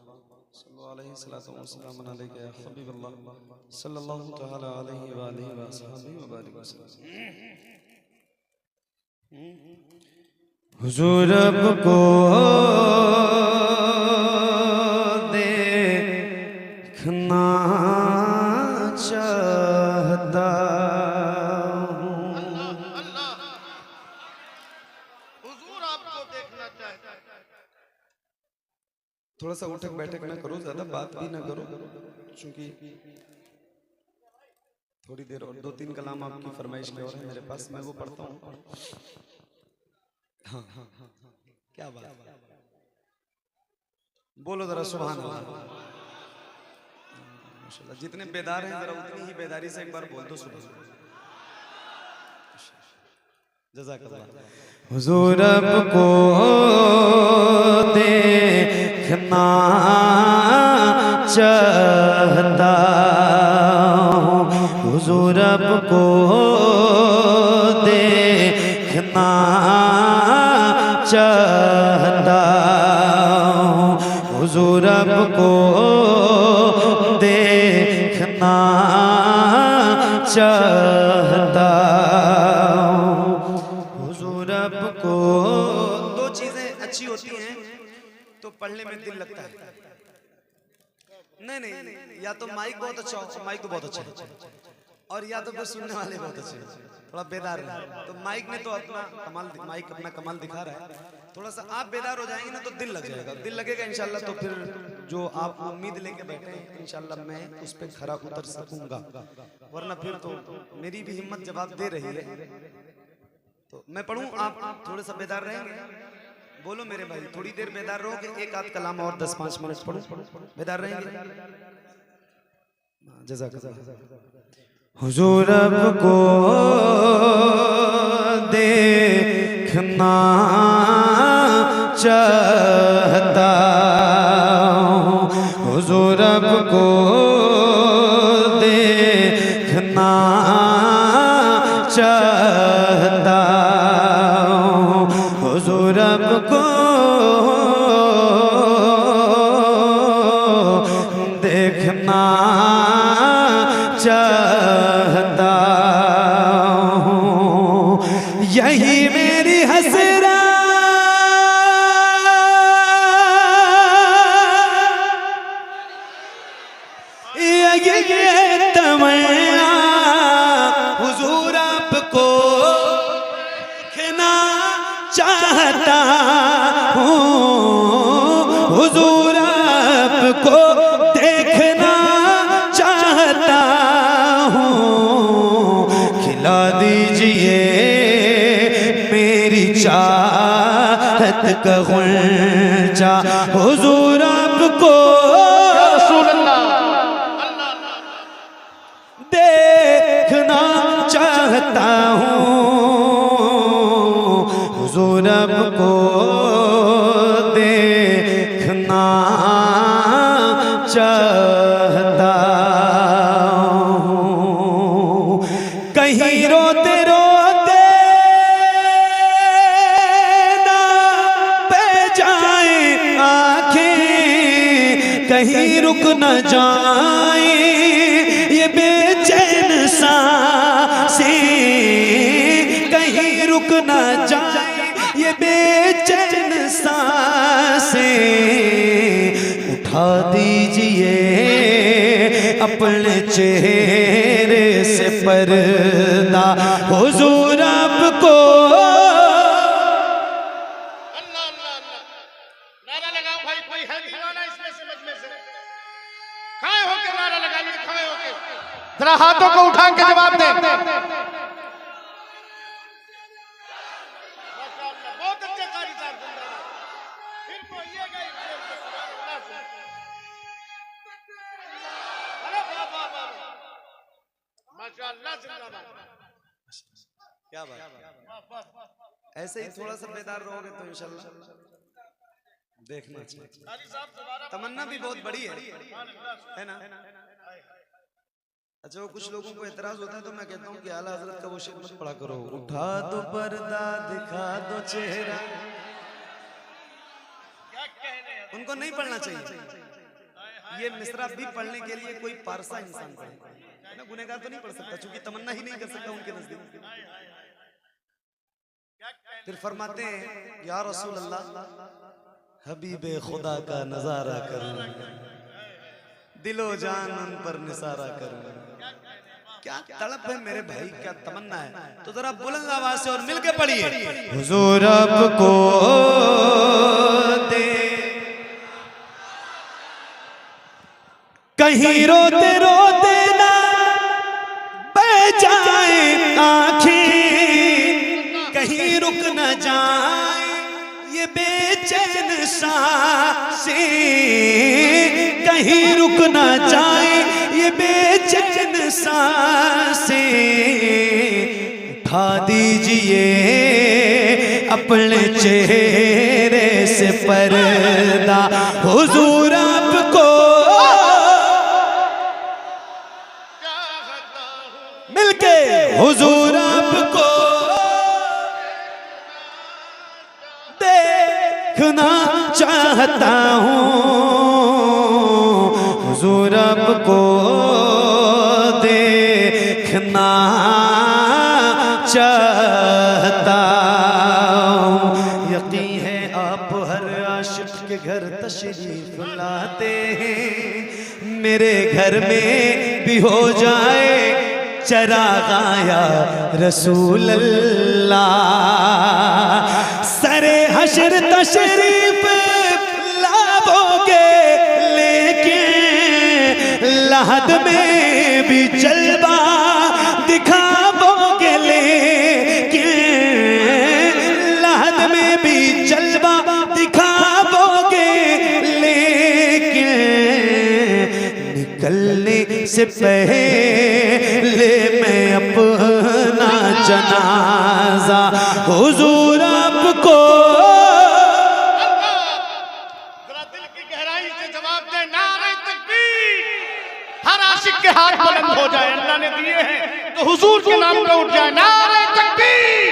सल्लल्लाहु अलैहि सल्लतु व सलाम अलैका या हबीबल्लाह सल्लल्लाहु तआला अलैहि व आलिहि व अस्हाबिहि व बारिक वसल्लम। हुजूर अब को देखना चाहता हुजूर आपको देखना चाहता है। थोड़ा सा उठक बैठक ना करो, ज्यादा बात भी ना करो, क्योंकि थोड़ी देर और 2-3 कलाम आपकी फरमाइश के और है मेरे पास, मैं वो पढ़ता हूँ। हाँ हाँ हाँ, क्या बात, बोलो जरा सुभान अल्लाह। माशाल्लाह, जितने बेदार हैं जरा उतनी ही बेदारी से एक बार बोल दो सुभान अल्लाह। जज़ाकल्लाह। हुजूर अब को देखना चाहता हूँ, हुजूर अब को देखना चाहता हूँ, हुजूर अब को देखना चाहता हूँ, हुजूर अब को। दो चीजें अच्छी होती हैं तो पढ़ने में दिल लगता है। नहीं नहीं, या तो माइक बहुत अच्छा हो, माइक तो बहुत अच्छा है, और या तो फिर सुनने वाले बहुत अच्छे हैं, थोड़ा बेदार है। तो माइक ने तो अपना कमाल, माइक अपना कमाल दिखा रहा है। थोड़ा सा आप बेदार हो जाएंगे ना तो दिल लग जाएगा, दिल लगेगा इंशाल्लाह, तो फिर जो आप उम्मीद लेके बैठे हैं इंशाल्लाह मैं उस पर खरा उतर सकूंगा, वरना फिर तो मेरी भी हिम्मत जवाब दे रही है। तो मैं पढ़ूं, आप थोड़े सा बेदार रहेंगे? बोलो मेरे भाई, थोड़ी देर बेदार रहोगे, एक आध कलाम और 10-5 मिनट पढ़ूं, बेदार रहेंगे? जज़ाकल्लाह। हुजूर अब को देखना चाहता हूँ, हुजूर अब को देखना चाहता हूँ, हुजूर अब को देखना चाहता हूँ, यही मेरी हसरत, ये तमन्ना, हुजूर आपको देखना चाहता हूँ, हुजूर आपको देखना चाहता हूँ, खिला दीजिए मेरी चाहत का गुंजा, हुजूर आपको देखना चाहता हूँ, हुजूर आपको देखना चाहता हूँ। कहीं रोते रोते ना बह जाए आँखें, कहीं रुक न जाए ये बेचैन सांसें, कहीं रुक न जाए ये बेचैन सांसें, उठा दीजिए अपने चेहरे से पर्दा, हुजूर आपको। नारा लगाओ भाई, कोई है दीवाना इसमें से मजमे से? खड़े होके नारा लगाइए, खड़े होके जरा हाथों को उठा के जवाब दें। माशाअल्लाह, बहुत अच्छे कारी साहब, जिंदाबाद। फिर बोलिएगा एक शेर से, सुभान अल्लाह से। अरे वाह वाह वाह, माशाअल्लाह, जिंदाबाद। क्या बात, ऐसे ही थोड़ा सा बेदार रहोगे तो इंशाल्लाह देखना चाहिए। तमन्ना भी बहुत बड़ी है ना। अच्छा, वो कुछ लोगों को एतराज होता है तो मैं कहता हूँ कि आला हजरत का वो शेर मत पढ़ा करो, उठा दो पर्दा दिखा दो चेहरा, उनको नहीं पढ़ना चाहिए। ये मिसरा भी पढ़ने के लिए कोई पारसा इंसान पढ़े ना, गुनहगार तो नहीं पढ़ सकता, क्योंकि तमन्ना ही नहीं कर सकता उनके नजदीक। फिर फरमाते हैं या रसूल अल्लाह हबीबे खुदा का नजारा करूं, दिलो जान उन पर निसारा करूं। क्या तड़प है मेरे भाई, क्या तमन्ना है, तो जरा बुलंद आवाज से और मिलके पढ़िए। हुजूर आपको दे कहीं रोते रोते ना बह जाए आँखें, कहीं रुक न जाए ये बेचैन सांसें, कहीं रुक न जाए ये बेचैन सांसें, उठा दीजिए अपने चेहरे से पर्दा, हुजूर आपको मिलके, हुजूर आपको देखना चाहता हूँ, हुजूर आपको देखना चाहता हूँ। यकीन है आप हर आशिक के घर तशरीफ लाते हैं, मेरे घर में भी हो जाए चरागाया रसूल अल्लाह, सरे हशर तशरीफ लाओगे लेकिन lahad में भी जलवा दिखाओगे, लेकिन lahad में भी जलवा दिखाओगे, लेकिन निकलने से पहले मैं अपना जनाजा हुजूर आपको, जरा दिल की गहराई से जवाब दे, नारे तकबीर। हर आशिक के हाथ बुलंद हो जाए, अल्लाह ने दिए हैं तो हुजूर के नाम पे उठ जाए। नारे तकबीर,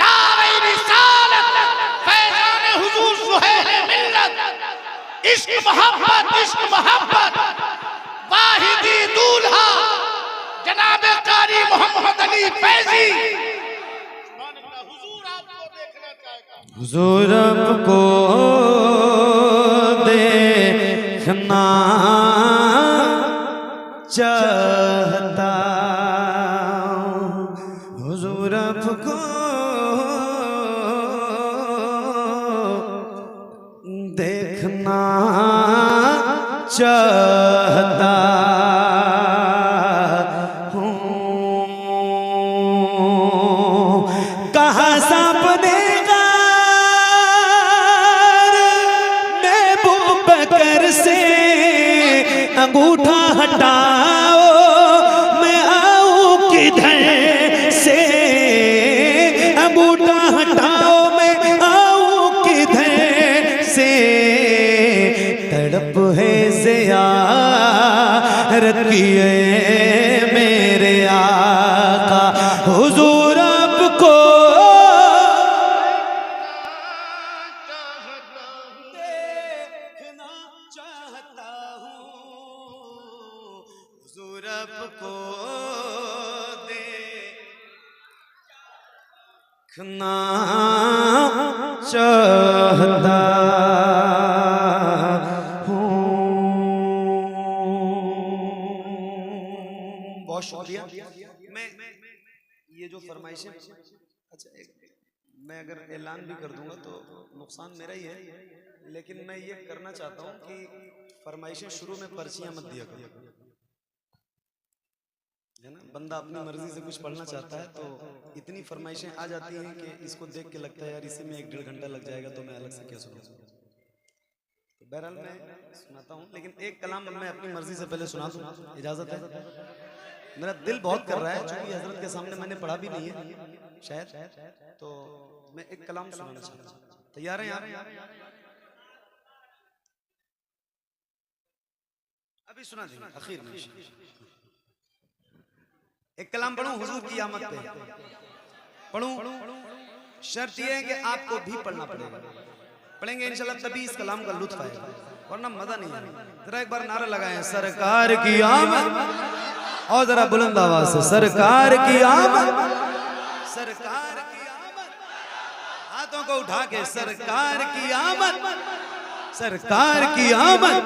नारे रिसालत, फैज़ान हुजूर सुहेल मिल्लत, इश्क मोहब्बत, वाहिदी दूल्हा जनाबे कारी मोहम्मद अली फैजी। हुजूर आपको देखना चाहता, हुजूर आपको देखना चाहता, हुजूर आपको देखना चाहता हूँ। कहाँ सापने महबूबकर से अंगूठा हटाओ, मैं आऊँ किधर से, अंगूठा हटाओ मैं आऊँ किधर से, तड़प है ज़ियारत किए मेरे आका, हुजूर आपको देखना चाहता हूँ, हुजूर आपको देखना चाहता हूँ। बहुत शुक्रिया। मैं ये जो फरमाइशें, अच्छा मैं अगर ऐलान भी कर दूंगा तो नुकसान मेरा ही है, लेकिन मैं ये करना चाहता हूँ कि फरमाइशें शुरू में पर्चियाँ मत दिया करो, है ना। बंदा अपनी मर्जी से कुछ पढ़ना चाहता है तो इतनी फरमाइशें आ जाती हैं कि इसको देख के लगता है यार इसी में 1-1.5 घंटा लग जाएगा, तो मैं अलग से क्या सुनूं। तो बहरहाल मैं सुनाता हूँ, लेकिन एक कलाम मैं अपनी मर्जी से पहले सुना दूं, इजाजत है? मेरा दिल बहुत कर रहा है, चूंकि हजरत के सामने मैंने पढ़ा भी नहीं है शायद, तो मैं एक कलाम सुनाना चाहता हूँ। तैयार हैं यार? अभी सुना देंगे आखिर में। एक कलाम पढ़ूं हुजूर की आमद पे, पढ़ूं। शर्त यह है कि आपको भी पढ़ना पड़ेगा, पढ़ेंगे इंशाल्लाह तभी इस कलाम का लुत्फ आएगा, वरना मजा नहीं आएगा। जरा एक बार नारा लगाएं, सरकार की आमद, और जरा बुलंद आवाज से, सरकार की आमद, सरकार की आमद, हाथों को उठा के, सरकार की आमद, सरकार की आमद,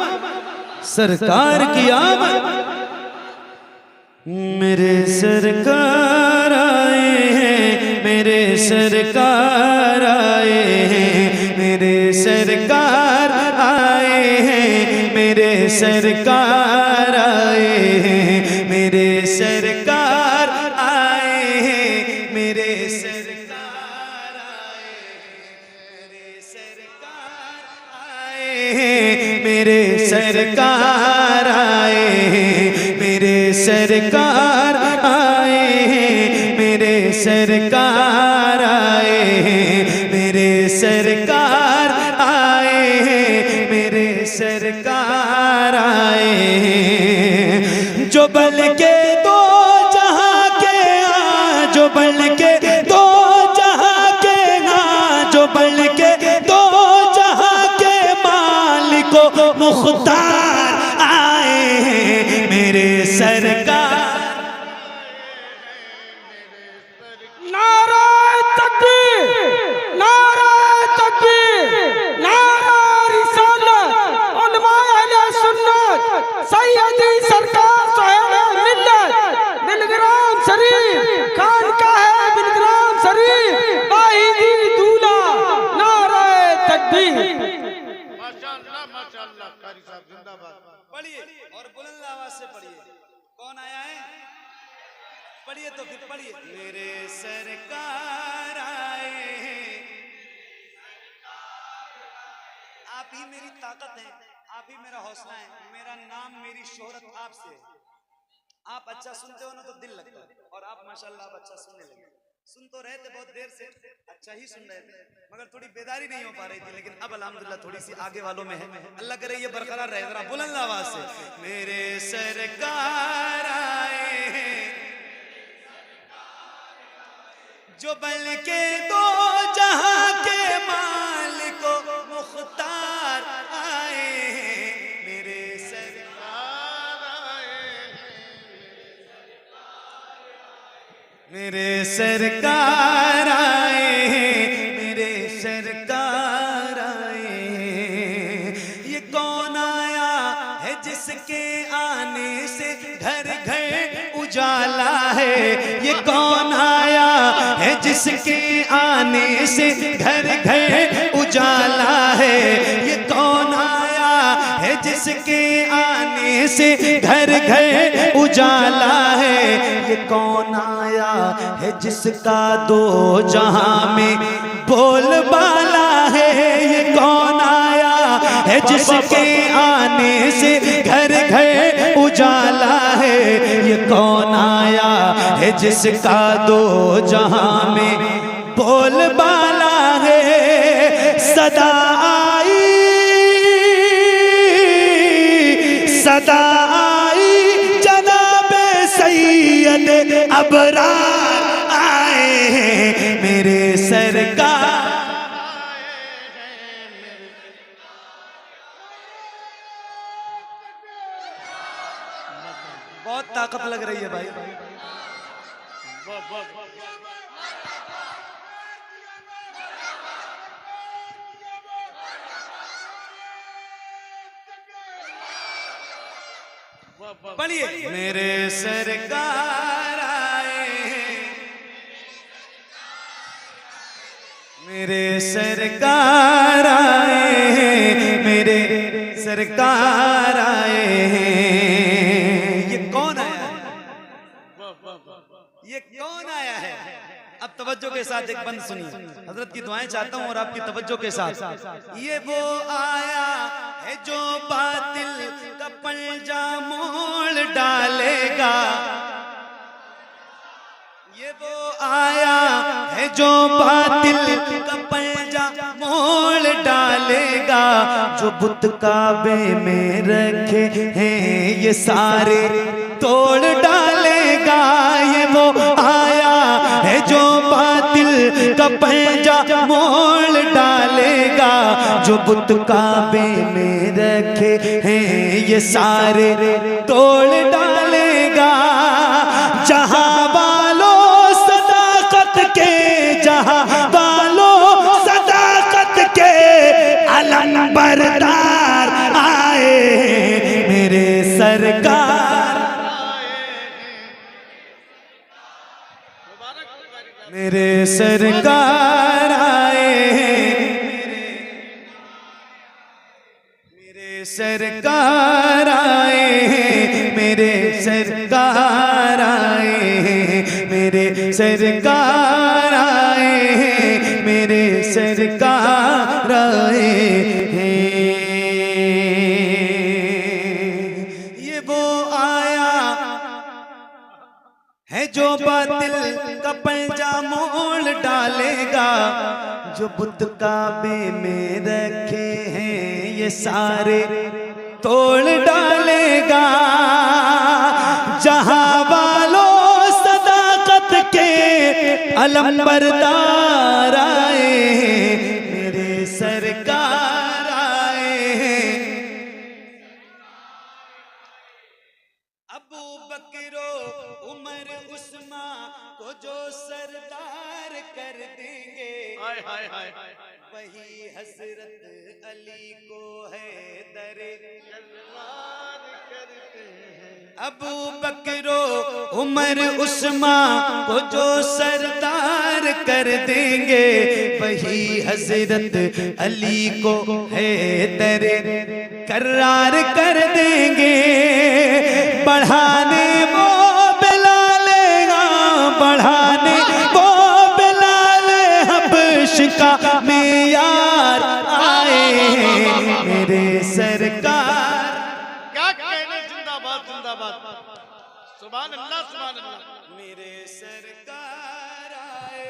सरकार की आमद। मेरे सरकार आए हैं, मेरे सरकार आए हैं, मेरे सरकार आए हैं, मेरे सरकार आए हैं, मेरे सरकार आए हैं, मेरे सरकार आए हैं, मेरे सरकार आए हैं, मेरे सरकार आए हैं, मेरे सरकार आए हैं, मेरे सरकार आए हैं, मेरे सरकार आए हैं। जो बल के दो जहां के जो बल के दो जहां के जो बल के दो जहां के मालिको मुख्तार आए हैं, मेरे सरकार। नारा तकबीर, नारा तकबीर, नारा रिसालत, उलमाए अहले सुन्नत, सैयदी सरकार साहिब मिल्लत, बिलग्राम शरीफ, खानकाह बिलग्राम शरीफ, वाहिदी दूल्हा, नारा तकबीर। माशाअल्लाह माशाअल्लाह, कारी साहब जिंदाबाद। पढ़िए और बुलंद आवाज से पढ़िए। कौन आया है? पढ़िए तो फिर पढ़िए। मेरे सरकार आए हैं, आप ही मेरी ताकत है, आप ही मेरा हौसला है, मेरा नाम मेरी शोहरत आपसे। आप अच्छा सुनते हो ना तो दिल लगता है, और आप माशाल्लाह आप अच्छा सुनने लगे। सुन तो रहे थे बहुत देर से, अच्छा ही सुन रहे थे, मगर थोड़ी बेदारी नहीं हो पा रही थी, लेकिन अब अल्हम्दुलिल्लाह थोड़ी सी आगे वालों में है। अल्लाह करे ये बरकरार रहे। जरा बुलंद आवाज से, मेरे सरकार आए हैं, जो बल के दो जहां के मालिको मुख्तार आए हैं, मेरे सरकार आए हैं, मेरे सरकार आए हैं, मेरे सरकार आए हैं। ये कौन आया है जिसके आने से घर घर उजाला है? ये कौन आया है जिसके आने से घर घर उजाला है? ये कौन आया है जिसके आने से घर घर उजाला है? ये कौन आया है जिसका दो जहां में बोलबाला है? ये कौन आया है जिसके आने से घर घर उजाला है? ये कौन आया है जिसका दो जहां में बोलबाला है? सदा आई, सदा आई, जनाबे सैयद अबरार आए हैं, मेरे सरकार। बहुत ताकत लग रही है भाई। पढ़िए, मेरे सरकार आए हैं, मेरे सरकार आए हैं, मेरे सरकार आए हैं। ये कौन आया है? ये कौन आया है? अब तवज्जो के साथ एक बंद सुनिए, हजरत की दुआएं चाहता हूं और आपकी तवज्जो के साथ। ये वो आया है जो बातिल का पंजा मोड़ डालेगा, ये वो आया है जो बातिल का पंजा मोड़ डालेगा, जो बुत काबे में रखे हैं ये सारे तोड़ डालेगा। ये वो आया है जो बातिल का पंजा मोड़ डालेगा, जो बुत काबे में रखे हैं ये सारे तोड़ डालेगा। जहां वालों सदाकत के, जहां वालों सदाकत के अलम बरदार आए मेरे सरकार, मेरे सरकार आए, मेरे सरकार आए, मेरे सरकार आए, मेरे सरकार आए, मेरे सरकार आए हैं। ये वो आया है जो बातिल का पंजा मोड़ डालेगा, जो बुत काबे में रखे हैं ये सारे तोड़ डालेगा। जहां वालों सदाकत के अलम बरदार आए मेरे सरकार आए। अबू बकरो उमर उस्मान को जो सरदार कर देंगे, वही हजरत अली को है दरे अबू बकरो उमर उस्मान को जो सरदार कर देंगे, वही हजरत अली को है दरे करार कर देंगे। बढ़ाने वो बिलालेगा, बढ़ाने वो बिलाले हबश का मेयार आए मेरे सरकार। क्या कहने, जिंदाबाद जिंदाबाद, सुभान अल्लाह सुभान अल्लाह। मेरे सरकार आए।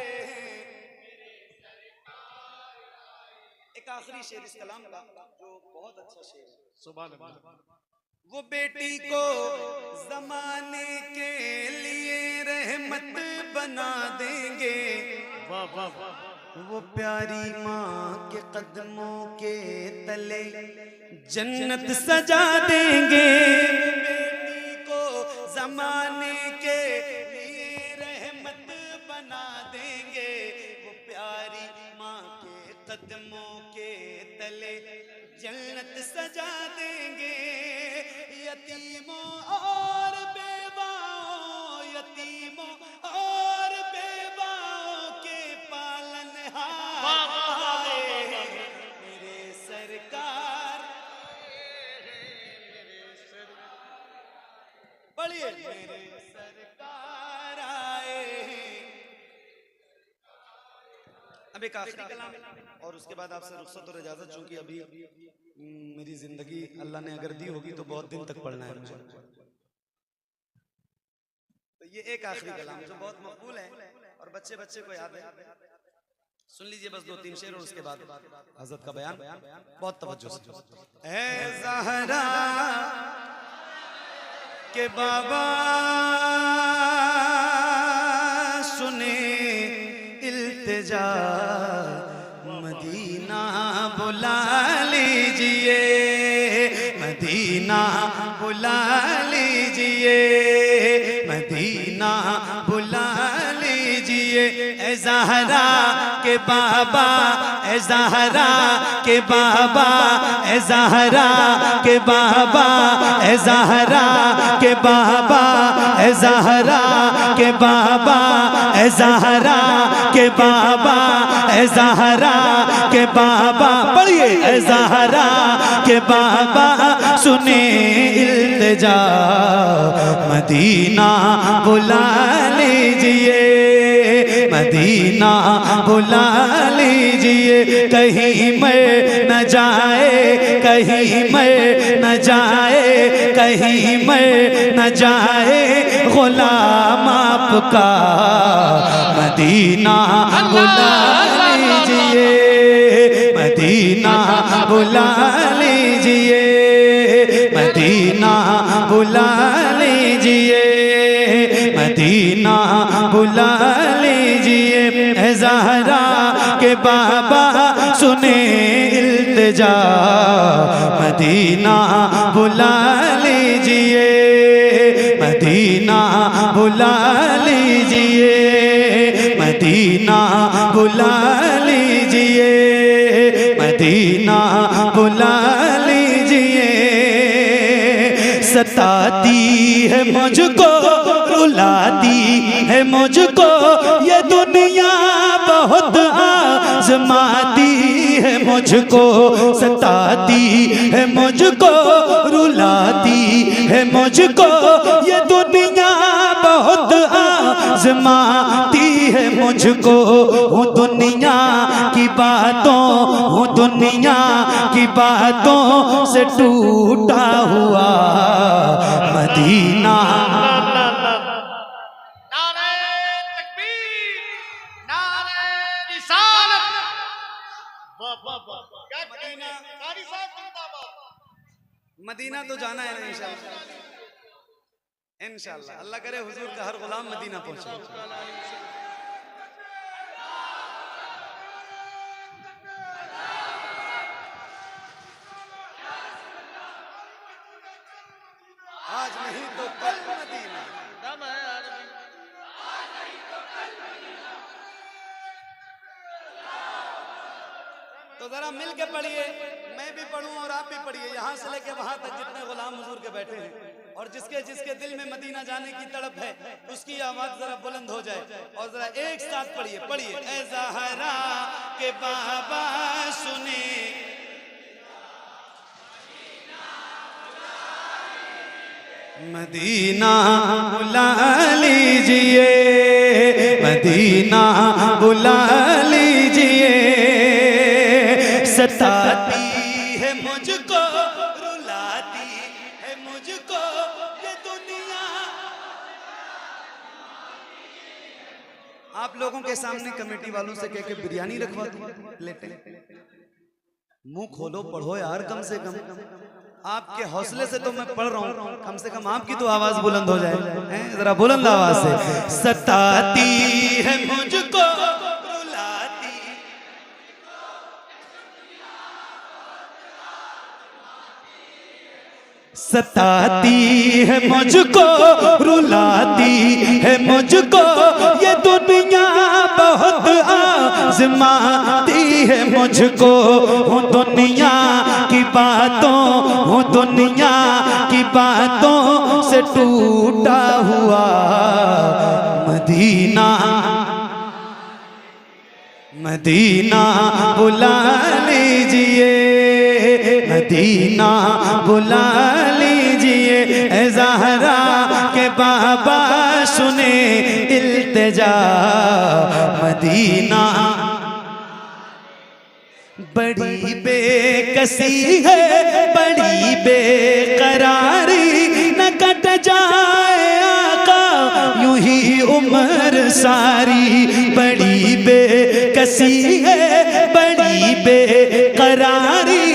एक आखिरी शेर इस कलाम का जो बहुत अच्छा शेर है। सुभान अल्लाह। वो बेटी को जमाने के लिए रहमत बना देंगे, वाह वाह वाह। वो प्यारी माँ के कदमों के तले जन्नत सजा देंगे। बेटी को जमाने के लिए रहमत बना देंगे, वो प्यारी माँ के कदमों के तले जन्नत सजा देंगे। यतीमों और बेवाओं, यतीमों और बेवाओं के पालनहार आए मेरे सरकार। पढ़िए मेरे सरकार आए। अब एक आखिरी कलाम और उसके बाद आपसे रुखसत और इजाजत, चूंकि अभी मेरी जिंदगी अल्लाह ने अगर दी होगी तो बहुत दिन तक पढ़ना है मुझे। तो ये एक आखिरी कलाम जो बहुत मकबूल है और बच्चे बच्चे को याद है, सुन लीजिए बस 2-3 शेर और उसके बाद हज़रत का बयान बहुत तवज्जो से। ऐ ज़हरा के बाबा सुने इल्तिजा, मदीना बुला लीजिए, मदीना बुला लीजिए, मदीना बुला लीजिए। ऐ ज़हरा के बाबा, ऐ ज़हरा के बाबा, ऐ ज़हरा के बाबा, ऐ ज़हरा के बाबा, ऐ ज़हरा के बाबा, ऐ ज़हरा के बाबा, ऐ ज़हरा के बाबा। पढ़िए ऐ ज़हरा के बाबा सुने इल्तिजा, मदीना बुला लीजिए, मदीना बुला लीजिए। कहीं मर न जाए, कहीं मर न जाए, कहीं मर न जाए गुलाम आपका मदीना बुला लीजिए, मदीना बुला लीजिए, मदीना बुला लीजिए, मदीना बुला लीजिए। ए ज़हरा के बाबा सुने इल्तिजा, मदीना बुला लीजिए, मदीना बुला लीजिए, मदीना बुला लीजिए, मदीना बुला लीजिए। सताती है मुझको, रुलाती है मुझको ये दुनिया, बहुत आज़माती है मुझको, सताती है मुझको, रुलाती है मुझको ये दुनिया, बहुत आज़माती है मुझको। हूँ दुनिया की बातों, हूँ दुनिया की बातों से टूटा हुआ मदीना। मदीना तो जाना है ना इंशाअल्लाह, इंशाअल्लाह। अल्लाह करे हुजूर का हर गुलाम मदीना पहुंचे। आज नहीं तो कल मदीना, तो जरा मिल के पढ़िए, मैं भी पढ़ूं और आप भी पढ़िए, यहाँ से लेके वहां तक जितने गुलाम हुजूर के बैठे हैं, और जिसके जिसके दिल में मदीना जाने की तड़प है उसकी आवाज जरा बुलंद हो जाए, और जरा एक साथ पढ़िए, पढ़िए। ए ज़हरा के बाबा सुने, मदीना बुला लीजिए, मदीना बुला लीजिए। सताती है मुझको, रुलाती है मुझको ये दुनिया। आप लोगों के सामने कमेटी वालों से कह के बिरयानी रखवा दूं, लेटे मुंह खोलो, पढ़ो यार कम से कम। आपके हौसले से तो मैं पढ़ रहा हूँ, कम से कम आपकी तो आवाज बुलंद हो जाए, जरा बुलंद आवाज से। सताती है मुझको, रुलाती, सताती है मुझको, रुलाती है मुझको ये दुनिया, बहुत आज़माती है मुझको। हूँ दुनिया की बातों, हूँ दुनिया की बातों से टूटा हुआ मदीना, मदीना बुला लीजिए, मदीना बुला लीजिए। ए ज़हरा के बाबा सुने इल्तिजा, मदीना। बड़ी बेकसी है, बड़ी बेकरारी, न कट जाए आका यूं ही उम्र सारी। बड़ी बेकसी है, बड़ी बेकरारी,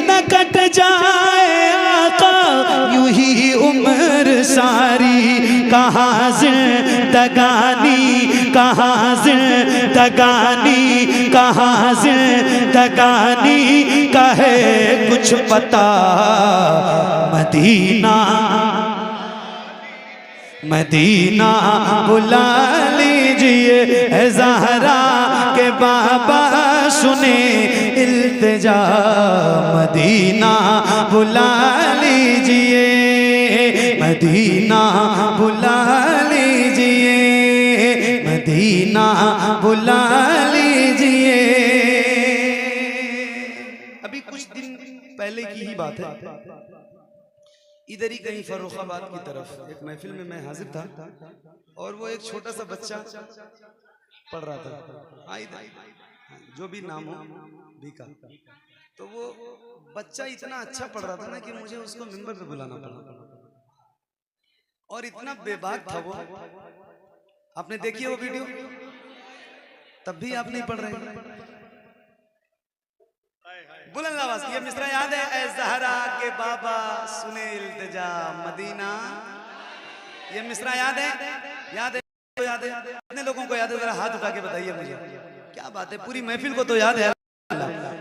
न कट जाए आका यूं ही उम्र सारी। कहाँ जिंदगानी, कहाँ जिंदगानी, कहाँ जिंदगानी का है कुछ पता, मदीना, मदीना बुला लीजिए। ए ज़हरा के बाबा सुने इल्तिजा, मदीना बुला लीजिए, मदीना बुला लीजिए, मदीना बुला लीजिए। अभी कुछ दिन पहले की ही बात है, इधर ही कहीं फर्रुखाबाद की तरफ एक महफिल में मैं हाजिर था, और वो एक छोटा सा बच्चा पढ़ रहा था, जो भी नाम हो बीका। तो वो बच्चा इतना अच्छा पढ़ रहा था ना कि मुझे उसको मिंबर पे बुलाना पड़ा, और इतना बेबाक था वो। आपने देखी है वो वीडियो? तब भी आप नहीं पढ़ रहे। बुलंद आवाज, ये मिसरा याद है? ऐ ज़हरा के बाबा सुने इल्तिजा मदीना। ये मिसरा याद है? याद है? याद है? कितने लोगों को याद है? जरा हाथ उठा के बताइए मुझे। क्या बात है, पूरी महफिल को तो याद है।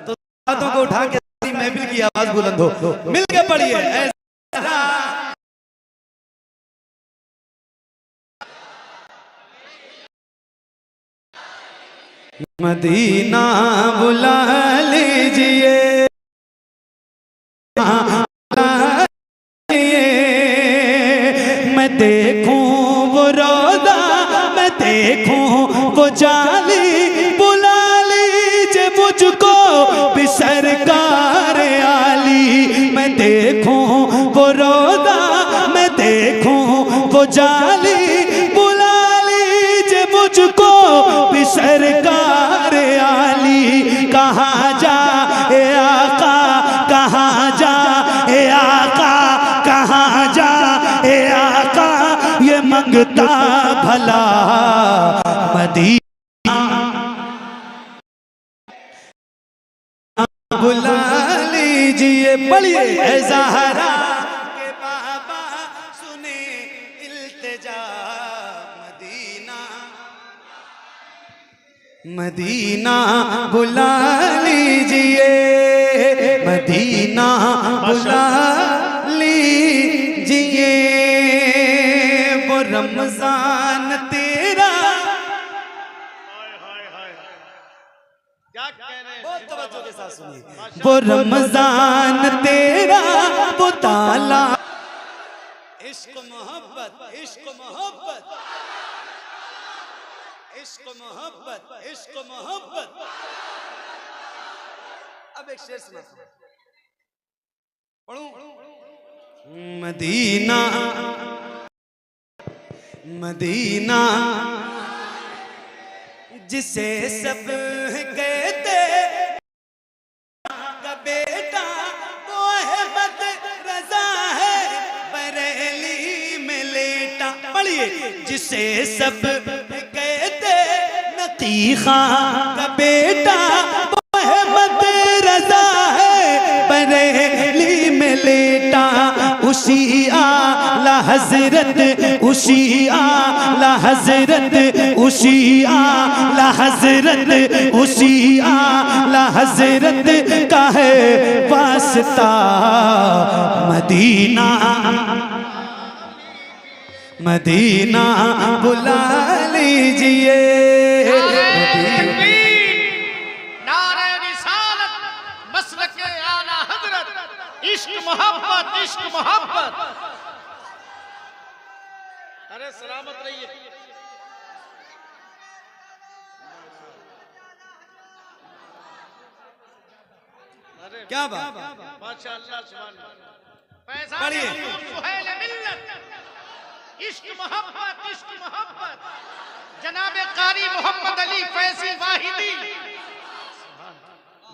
तो हाथों को उठा के पूरी महफिल की आवाज बुलंद हो, मिल के पढ़िए। ऐ ज़हरा मदीना बुला लीजिए, मैं देखूं वो रोज़ा, मैं देखूं वो जाली, बुला लीजिए मुझको भी सरकार आली। मैं देखूं वो रोज़ा, मैं देखूं वो जाली, बुला लीजिए मुझको भी सरकार आली। कहाँ जा ए आका, कहाँ जा ए आका, कहाँ जा ए आका, ये मंगता भला मदीना बुला लीजिए। पढ़िए। ऐ ज़हरा के बाबा सुने इल्तिजा मदीना, मदीना बुला लीजिए, मदीना बुला लीजिए। वो रमजान तेरा, क्या कह रहे हैं? बहुत तवज्जो के साथ सुनिए। वो रमजान तेरा वो ताला, इश्क मोहब्बत, इश्क मोहब्बत, इश्क मोहब्बत, इश्क मोहब्बत। अब एक शेर सुनाता हूं, पढ़ूं? मदीना मदीना जिसे सब कहते का बेटा, वो अहमद रजा है बरेली में लेटा। पढ़िए। जिसे सब कहते नकी खां का बेटा, वो अहमद रजा है बरेली में लेटा। उसी आला हजरत, उसी आला हजरत, उसी आला हजरत, उसी आला हजरत का है वास्ता मदीना, मदीना बुला लीजिए। नारे रिसालत, मसलक आला हजरत, इश्क मोहब्बत, इश्क मोहब्बत। अरे सलामत रहिए। अरे क्या बात? माशाअल्लाह, सुभान अल्लाह। पढ़िए। सुहैल मिल्लत, इश्क मोहब्बत, इश्क मोहब्बत। जनाबे कारी मोहम्मद अली फैसी वाहिदी।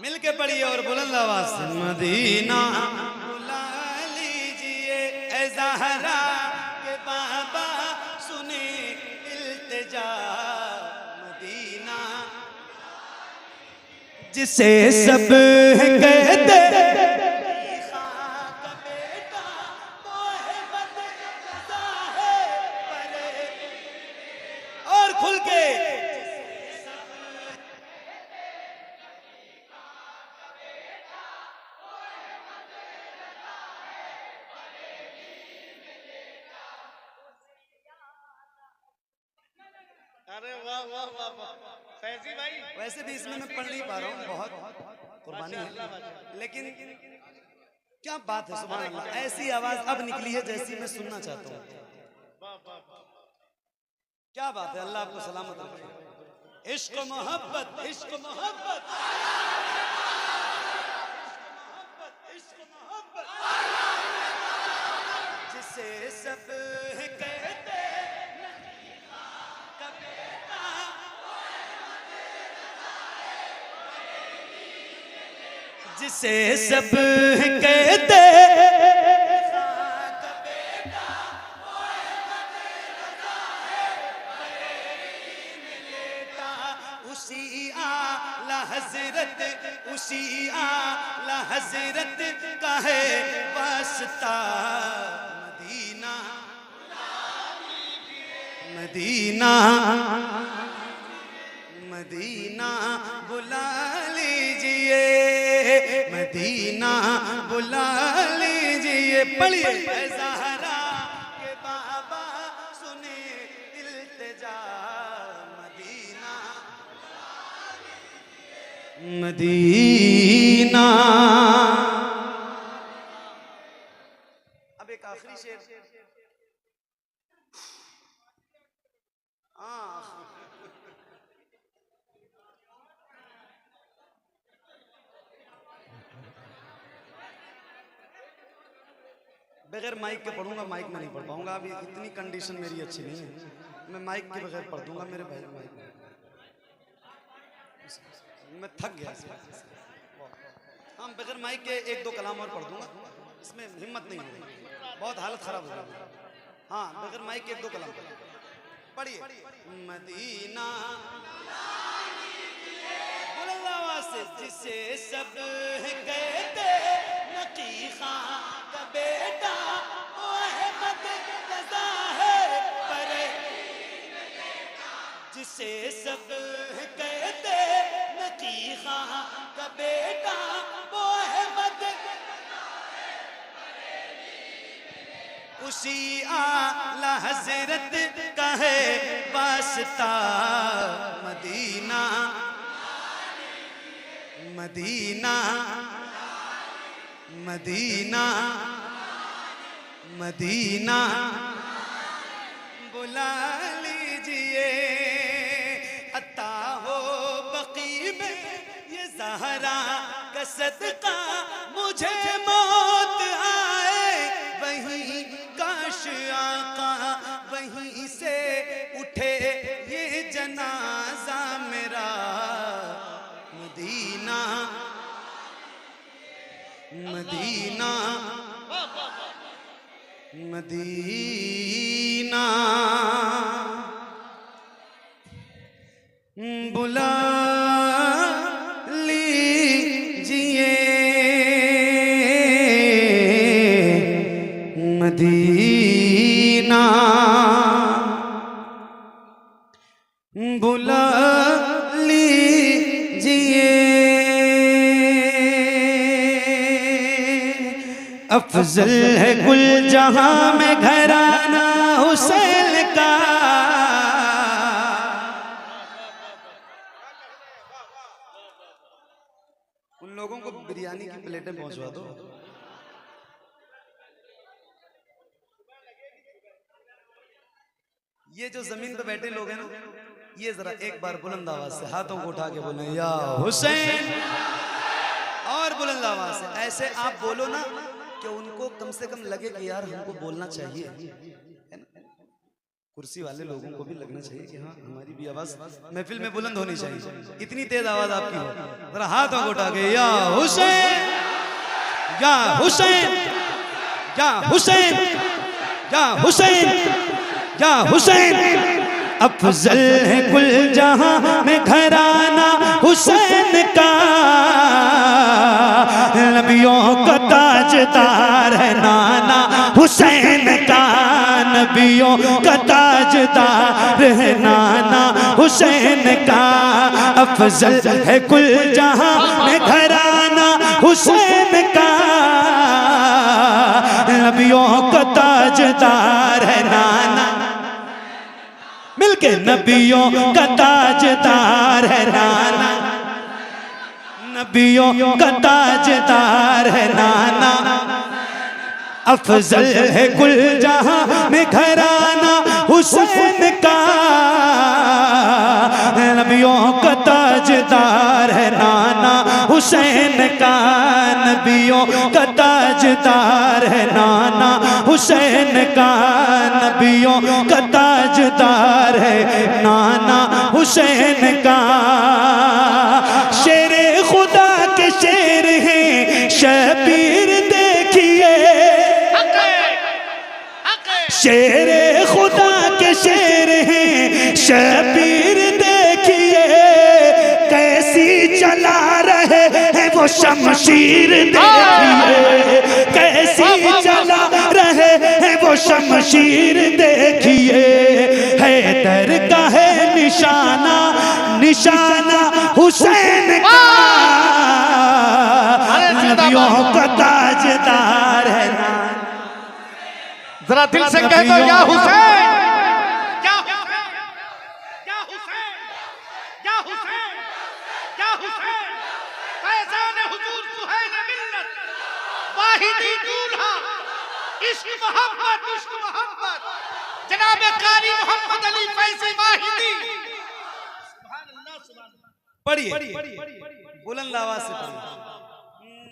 मिल के पढ़िए और बुलंद आवाज से। मदीना बुला लीजिए, ऐ ज़हरा के बाबा सुने इल्तिजा मदीना। जिसे सब कहते और खुल के अरे वाह वाह वाह वाह फैजी भाई। वैसे भी इसमें मैं पढ़ नहीं पा रहा हूँ, बहुत कुर्बानी है, लेकिन क्या बात है, सुभान अल्लाह। ऐसी आवाज अब निकली है जैसी मैं सुनना चाहता हूँ। क्या बात है, अल्लाह आपको सलामत रखे। इश्क मोहब्बत, इश्क मोहब्बत, इश्क मोहब्बत, जिसे सब कहते जिसे सब कहते हजरत उसी आला हजरत का है वास्ता। मदीना मदीना मदीना बुला लीजिए, मदीना बुला लीजिए। पढ़िए ज़हरा के बाबा सुने इल्तिजा, मदीना मदीना। अब एक आखिरी शेर। बगैर माइक के पढ़ूंगा, माइक में नहीं पढ़ पाऊंगा। अभी इतनी कंडीशन मेरी अच्छी नहीं है, मैं माइक के बगैर पढ़ दूंगा मेरे भाई। माइक मैं थक गया। हम बगैर माइक के एक दो कलाम और पढ़ दूंगा, इसमें हिम्मत नहीं होगी, बहुत हालत खराब हो जाएगी। हाँ, बगैर माइक के एक दो कलाम पढ़िए। मदीना बुलंद आवाज से, जिसे सब कहते नकी खां का बेटा, वो अहमद रज़ा है परे, जिसे सब कहते नकी खां का बेटा, वो अहमद उसी आला हजरत का है वास्ता। मदीना मदीना मदीना मदीना बुला लीजिए। अता हो बकी में ये ज़हरा का सदका, मुझे मौत आए वहीं काश आका वहीं से उठे ये जनाजा मेरा। मदीना मदीना मदीना बुला लीजिए, मदीना बुला लीजिए। अफजल है गुल जहां में घराना हुसैन का, उन लोगों को बिरयानी की प्लेटें पहुंचवा दो। ये जो जमीन पे बैठे लोग हैं ना, ये जरा एक बार बुलंद आवाज से हाथों को उठा के बोले या हुसैन, और बुलंद आवाज से ऐसे आप बोलो ना कि उनको कम से कम लगे कि यार हमको बोलना चाहिए, है ना? कुर्सी वाले लोगों को भी लगना चाहिए कि हाँ हमारी भी आवाज महफिल में बुलंद होनी चाहिए। इतनी तेज आवाज आपकी हो, जरा हाथों को उठा के या हुसैन या हुसैन या हुसैन या हुसैन या हुसैन। अफजल है कुल जहां में घराना हुसैन का, नबियों का ताजदार है नाना हुसैन का, नबियों का ताजदार है नाना हुसैन का। अफजल है कुल जहां में घराना हुसैन का, नबियों का ताजदार है नाना, मिलके नबियों का ताजदार है नाना, नबियों का ताजदार है नाना। अफजल है कुल जहां में घराना हुसैन का, नबियों का ताजदार है नाना हुसैन का, नबियों का ताजदार है नाना हुसैन का, नबियों का ताजदार है नाना हुसैन का। शेरे खुदा के शेर हैं शबीर देखिए, शेरे खुदा के शेर हैं शबीर देखिए, कैसी चला शमशीर देखिए, कैसी चला रहे हैं वो शमशीर देखिए। हैदर का है निशाना, निशाना हुसैन का, नबियों का ताजदार है। जरा दिल से कह दो या हुसैन, या हुसैन, या हुसैन, या हुसैन, या हुसैन, फैज़ान हुजूर सुहैल मिल्लत, वाहिदी दूल्हा, इश्क मोहब्बत, इश्क मोहब्बत, जनाब कारी मोहम्मद अली फैज़ी वाहिदी। पढ़िए बुलंद आवाज से पढ़िए।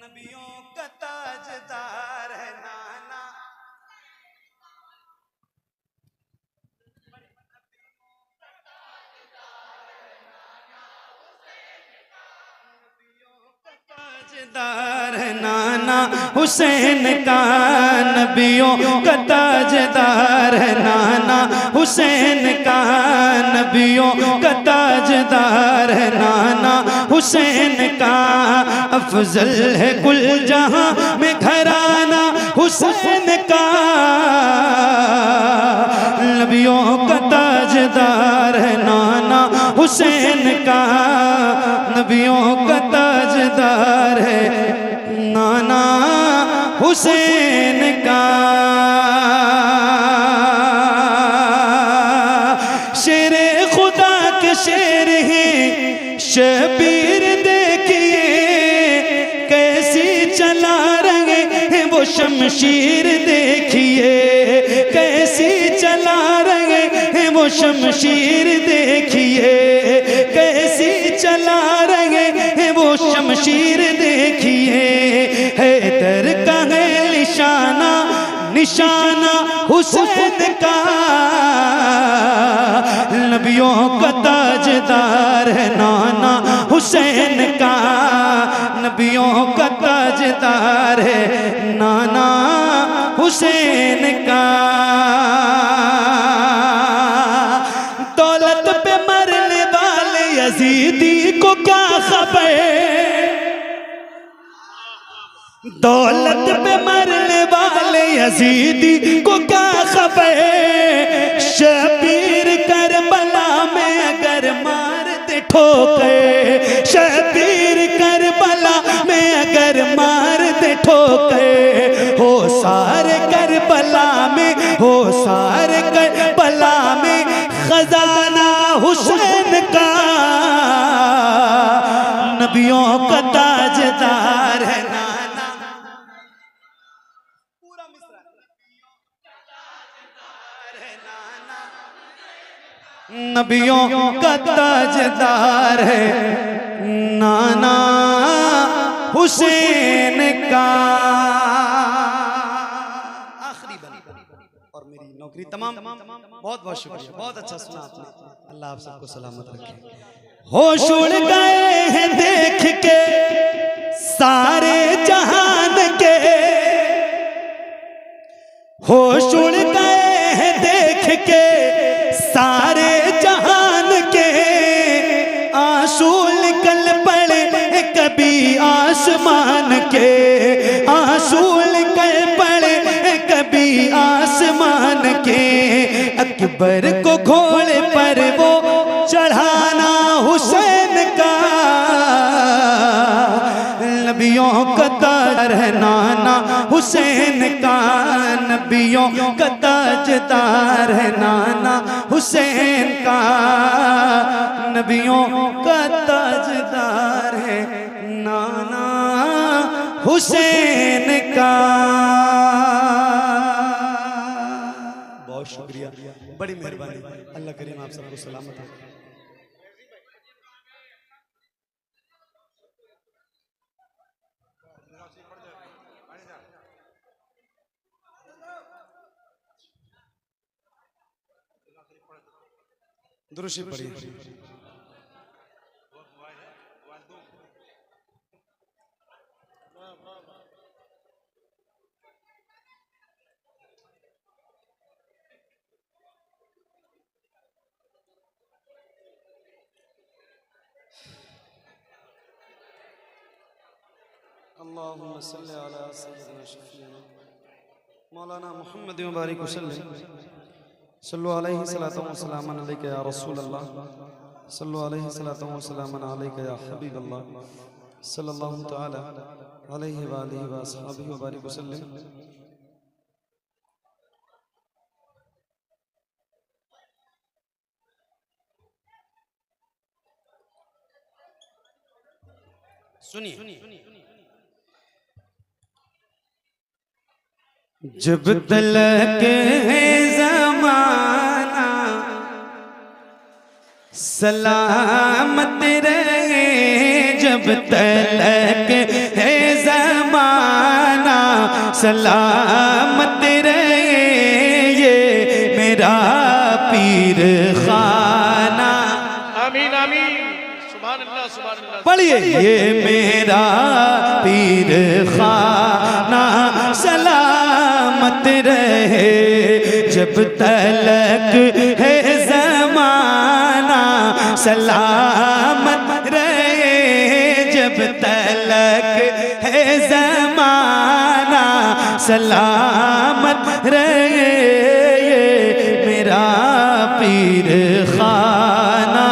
नबियों का ताजदार है नाना, ताजदार है नाना हुसैन का, नबियों का ताजदार है नाना हुसैन का, नबियों का ताजदार है नाना हुसैन का। अफजल है कुल जहां में घराना हुसैन का, नबियों का ताजदार है नाना हुसैन का, नबियों का ताजदार है नाना हुसैन का। शेरे खुदा के शेर हैं शबीर देखिए, कैसी चला रहे हैं वो शमशीर देखिए, कैसी चला रहे हैं वो शमशीर देखिए, कैसी चला रहे हैं वो शमशीर देखिए। हैदर का है निशाना, निशाना हुसैन का, नबियों का ताजदार है नाना हुसैन का, नबियों का ताजदार है नाना हुसैन का। दौलत पे मरने वाले यजीदी को क्या खबर, दौलत पे मरने वाले यजीदी को क्या खबर, शबीर करबला में अगर मार दे ठोकर, शबीर करबला में अगर मार दे ठोकर, हो सारे करबला में, हो सारे करबला में खजाना हुसैन का, नबियों का ताजदार है नाना। पूरा मिसरा है नाना, नबियों का ताजदार है नाना हुसैन का। आखिरी बंद और मेरी नौकरी तमाम। बहुत बहुत शुक्रिया, बहुत अच्छा सुना आपने। अल्लाह आप सबको सलामत रखे। होश उड़ गए हैं देख के सारे जहान के, होश उड़ गए हैं देख के सारे जहान के, आंसू निकल पड़े कभी आसमान के, आंसू निकल पड़े कभी आसमान के। अकबर को घोड़े पर वो चढ़ाना हुसैन का, नबियों का ताजदार है नाना हुसैन का, नबियों का ताजदार है नाना हुसैन का, नबियों का ताजदार है नाना हुसैन का। बहुत शुक्रिया, बड़ी मेहरबानी। अल्लाह करीम आप सबको सलामत रखे। दुरूशी पढ़िए। अल्लाहुम्मा सल्लि अला सय्यिदिना शफीना मौलाना मुहम्मद व बारिक वसल्लम सल्लु अलैहि सलातु व सलामन अलैका या रसूल अल्लाह सल्लु अलैहि सलातु व सलामन अलैका या हबीब अल्लाह सल्लल्लाहु तआला अलैहि व आलिहि व अस्हाबिहि व बारिक वसल्लम। सुनिए, जब तलक है ज़माना सलामत रहे, जब तलक है ज़माना सलामत रहे, ये मेरा पीर खाना। आमीन आमीन, सुभान अल्लाह सुभान अल्लाह। पढ़िए, ये मेरा पीर खाना सलामत रहे, जब तलक है ज़माना सलामत रहे, जब तलक है ज़माना सलामत रहे, ये मेरा पीर खाना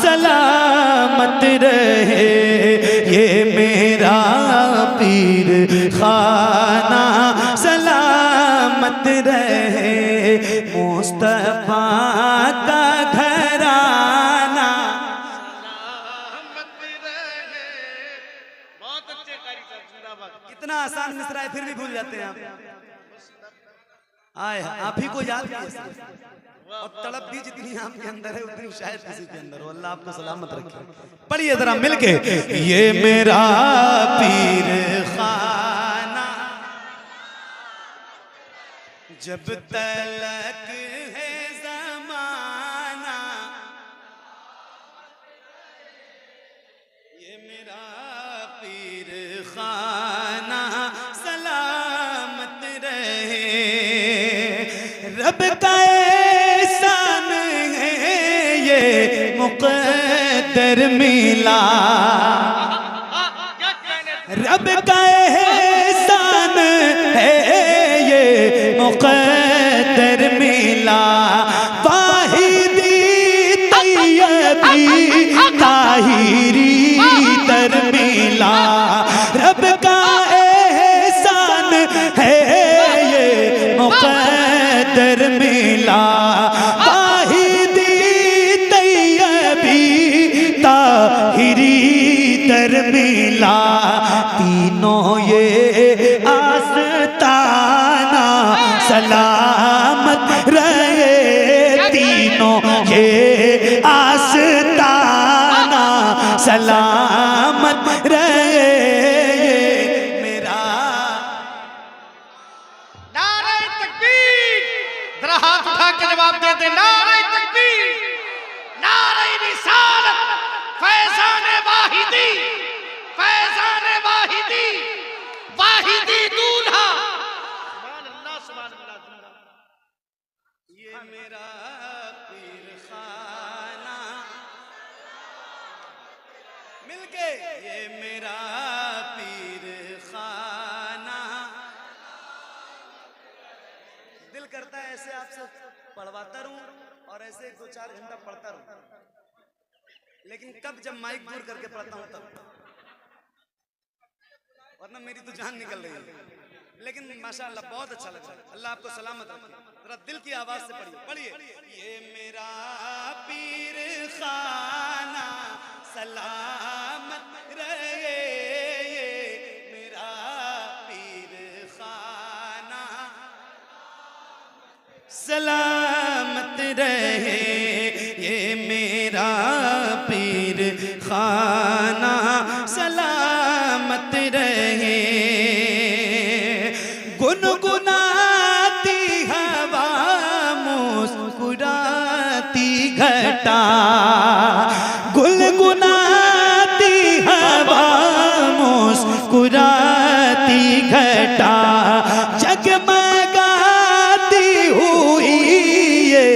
सलामत रहे, ये मेरा पीर खाना सलामत रहे, मुस्तफा का घराना सलामत रहे। बहुत अच्छे कारी साहब, जिंदाबाद। कितना आसान मिसरा है, फिर भी भूल जाते हैं आप। आए आप ही को याद कीजिए, और तड़प भी जितनी आपके अंदर है उतनी शायद किसी के अंदर हो। अल्लाह आपको सलामत रखे। पढ़िए जरा मिलके, ये मेरा पीर खाना जब तलक है ज़माना, ये मेरा पीर खाना सलामत रहे, रब का एहसान है ये मुक़द्दर मिला, रब का एहसान है ये मुक़द्दर मिला, वाहिदी तैयबी ताहिरी दर मिला, रब का एहसान है ये मुक़द्दर मिला, वाहिदी तैयबी ताहिरी दर मिला, तीनों ये आस्ताना सलामत रहे, तीनों ये आस्ताना सलामत रहे, ये मेरा। नारे तकबीर, जरा हाथ उठा के जवाब दे दे। नारे तकबीर, नारे रिसालत, फैज़ान वाहिदी, फैज़ान वाहिदी, वाहिदी दूल्हा। सुभान अल्लाह सुभान अल्लाह। ये मेरा पीर खाना, मिलके ये मेरा पीर खाना। दिल करता है ऐसे आपसे पढ़वाता रहूं और ऐसे 2-4 घंटा पढ़ता रहूं, लेकिन कब जब माइक दूर करके पढ़ता हूं तब, वरना मेरी तो जान निकल रही है। लेकिन माशाअल्लाह बहुत अच्छा लग रहा है। अल्लाह आपको सलामत रखे। जरा दिल की आवाज से पढ़िए, पढ़िए, ये मेरा पीर खाना सलामत रहे, ये मेरा पीर खाना सलामत रहे, ये मेरा पीर खाना सलामत रहे, गुनगुनाती हवा मुस्कुराती घटा, गुनगुनाती हवा मुस्कुराती घटा, जगमगाती हुई ये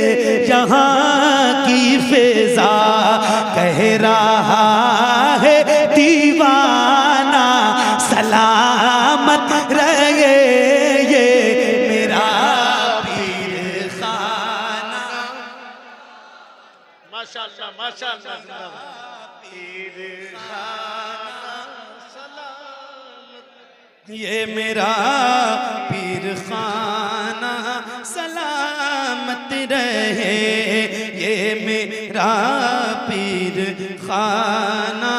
यहाँ की फिजा, कह रहा है दीवाना सलाम माशाअल्लाह माशाअल्लाह जिंदाबाद। पीर खाना सलामत, ये मेरा पीर खाना सलामत रहे, ये मेरा पीर खाना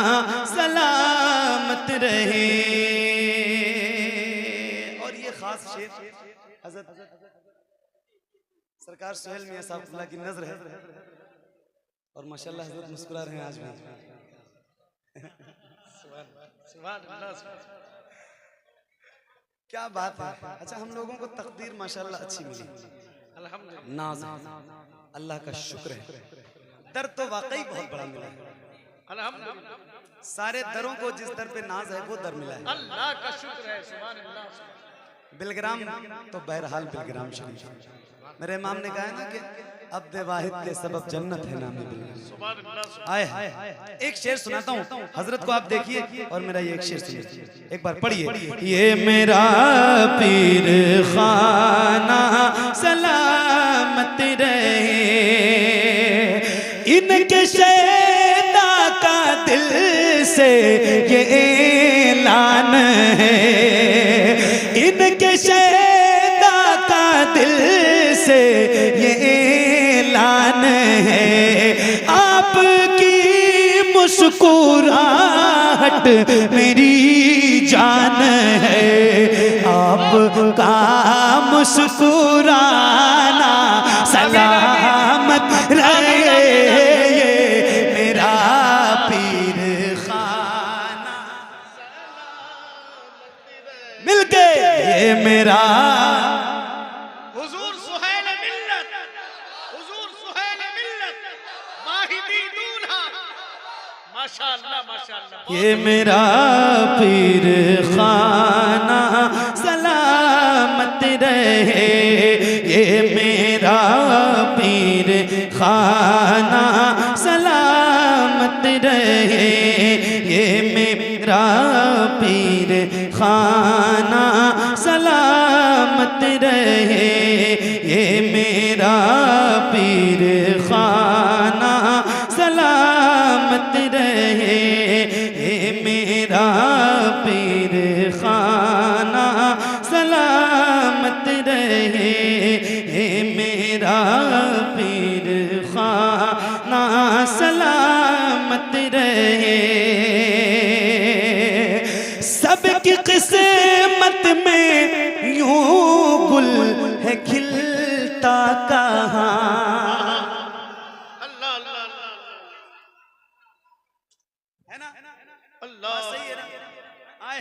सलामत रहे। और ये खास शेर हज़रत सरकार सुहेल मियां साहब अल्लाह की नजर है, और माशाल्लाह हज़रत मुस्कुरा रहे हैं आज भी। सुभान अल्लाह। क्या बात है। अच्छा, हम लोगों को तकदीर माशाल्लाह अच्छी मिली, अल्हम्दुलिल्लाह। नाज अल्लाह का शुक्र है। दर तो वाकई बहुत बड़ा मिला है। अल्हम्दुलिल्लाह सारे दरों को जिस दर पे नाज है वो दर मिला है। अल्लाह का शुक्र है। सुभान अल्लाह। बिलग्राम तो बहरहाल बिलग्राम शरीफ, मेरे इमाम ने कहा है ना कि अब्द वाहिद के सबब जन्नत है नाम बिलग्राम। सुभान अल्लाह। आए एक शेर सुनाता हूँ हजरत को, आप देखिए और मेरा ये एक शेर सुनिए, एक बार पढ़िए। ये मेरा पीर खाना सलामत रहे, इनके शैदा का दिल से ये ऐलान है, इनके शैदा का दिल से ये ऐलान है, आपकी मुस्कुराहट मेरी जान है, आपका मुस्कुराना सलामत रहे, ये मेरा पीर खाना मिल गए, ये मेरा हुजूर सुहैल मिल्लत, हुजूर सुहैल मिल्लत, माहिदी दूल्हा। माशाअल्लाह माशाअल्लाह। ये मेरा पीर खाना सलामत रहे, ये मेरा पीर खाना सलामत रहे, ये मेरा पीर खाना सलामत रहे, ये मेरा पीर खाना सलामत रहे, ये मेरा पीर खाना सलामत रहे, ये मेरा पीर खाना सलामत रहे। सबकी किस्मत में यूं गुल है खिलता कहाँ, अल्लाह अल्लाह अल्लाह है ना? अल्लाह। सही है ना? आए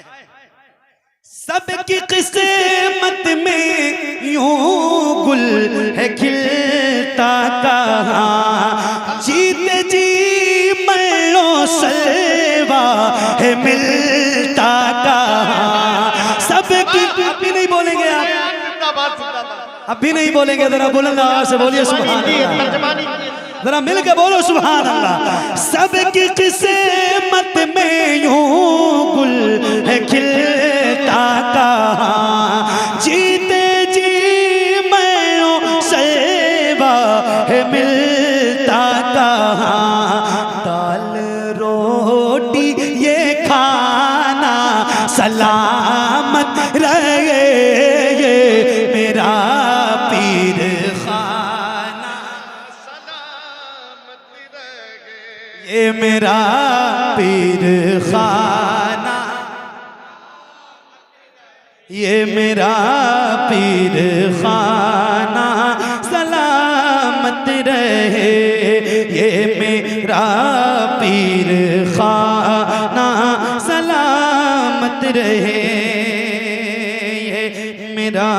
सबकी किस्मत में यूं गुल है खिलता कहाँ, जीते जी मरो सलवा है मिलता कहाँ, सबकी अभी नहीं बोलेंगे आप, जिंदाबाद जिंदाबाद। अभी नहीं बोलेंगे, जरा बुलंद आवाज से बोलिए सुभान अल्लाह, तर्जमानी जरा मिल के बोलो सुभान अल्लाह। सबकी किस्मत में यूं गुल है खिलता कहाँ, जीते जी मैं सेवा है मिलता कहाँ, दाल रोटी ये खाना सलामत रहे, ये मेरा पीर खाना सलामत रहे। ये मेरा पीर खाना, ये मेरा पीर खाना सलामत रहे, ये मेरा पीर खाना सलामत रहे, ये मेरा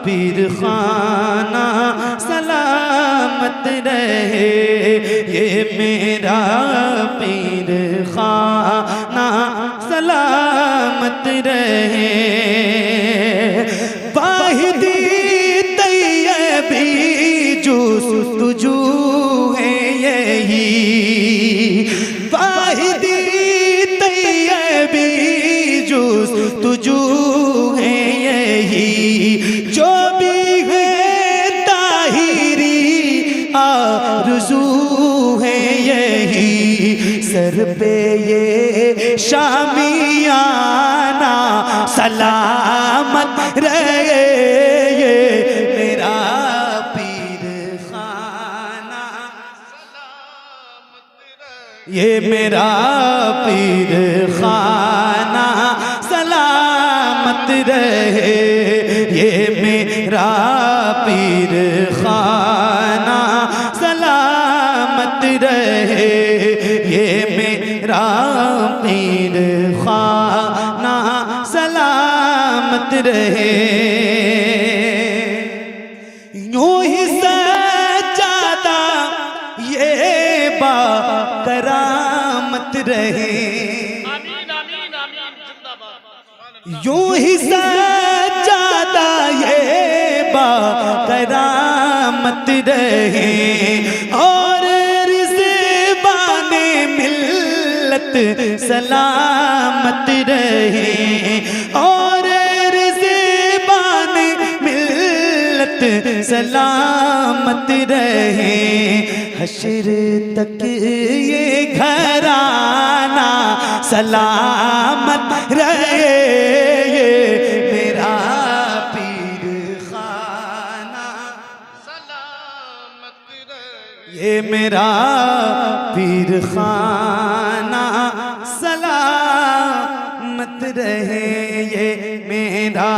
पीर खाना सलामत रहे, ये मेरा पीर खाना सलामत रहे। वाहिदी तैयबी जुस्तुजू है यही, वाहिदी तैयबी जुस्तुजू है यही, जो भी है ताहिरी आरज़ू सर पे ये शामियाना सलामत रहे ये मेरा पीर खाना, ये मेरा पीर खाना सलामत रहे, ये मेरा पीर खाना सलामत रहे, ये मेरा पीर खाना सलामत रहे। यूं ही सजादा ये बा करामत रहे, यूं ही सजादा ये बा करामत रहे, और रिज़वाने मिल्लत सलामत रहे, और रिज़वाने मिल्लत सलामत रहे, हश्र तक ये घराना सलामत रहे, ये मेरा पीर खाना सलामत रहे, ये मेरा पीर खाना सलामत रहे, ये मेरा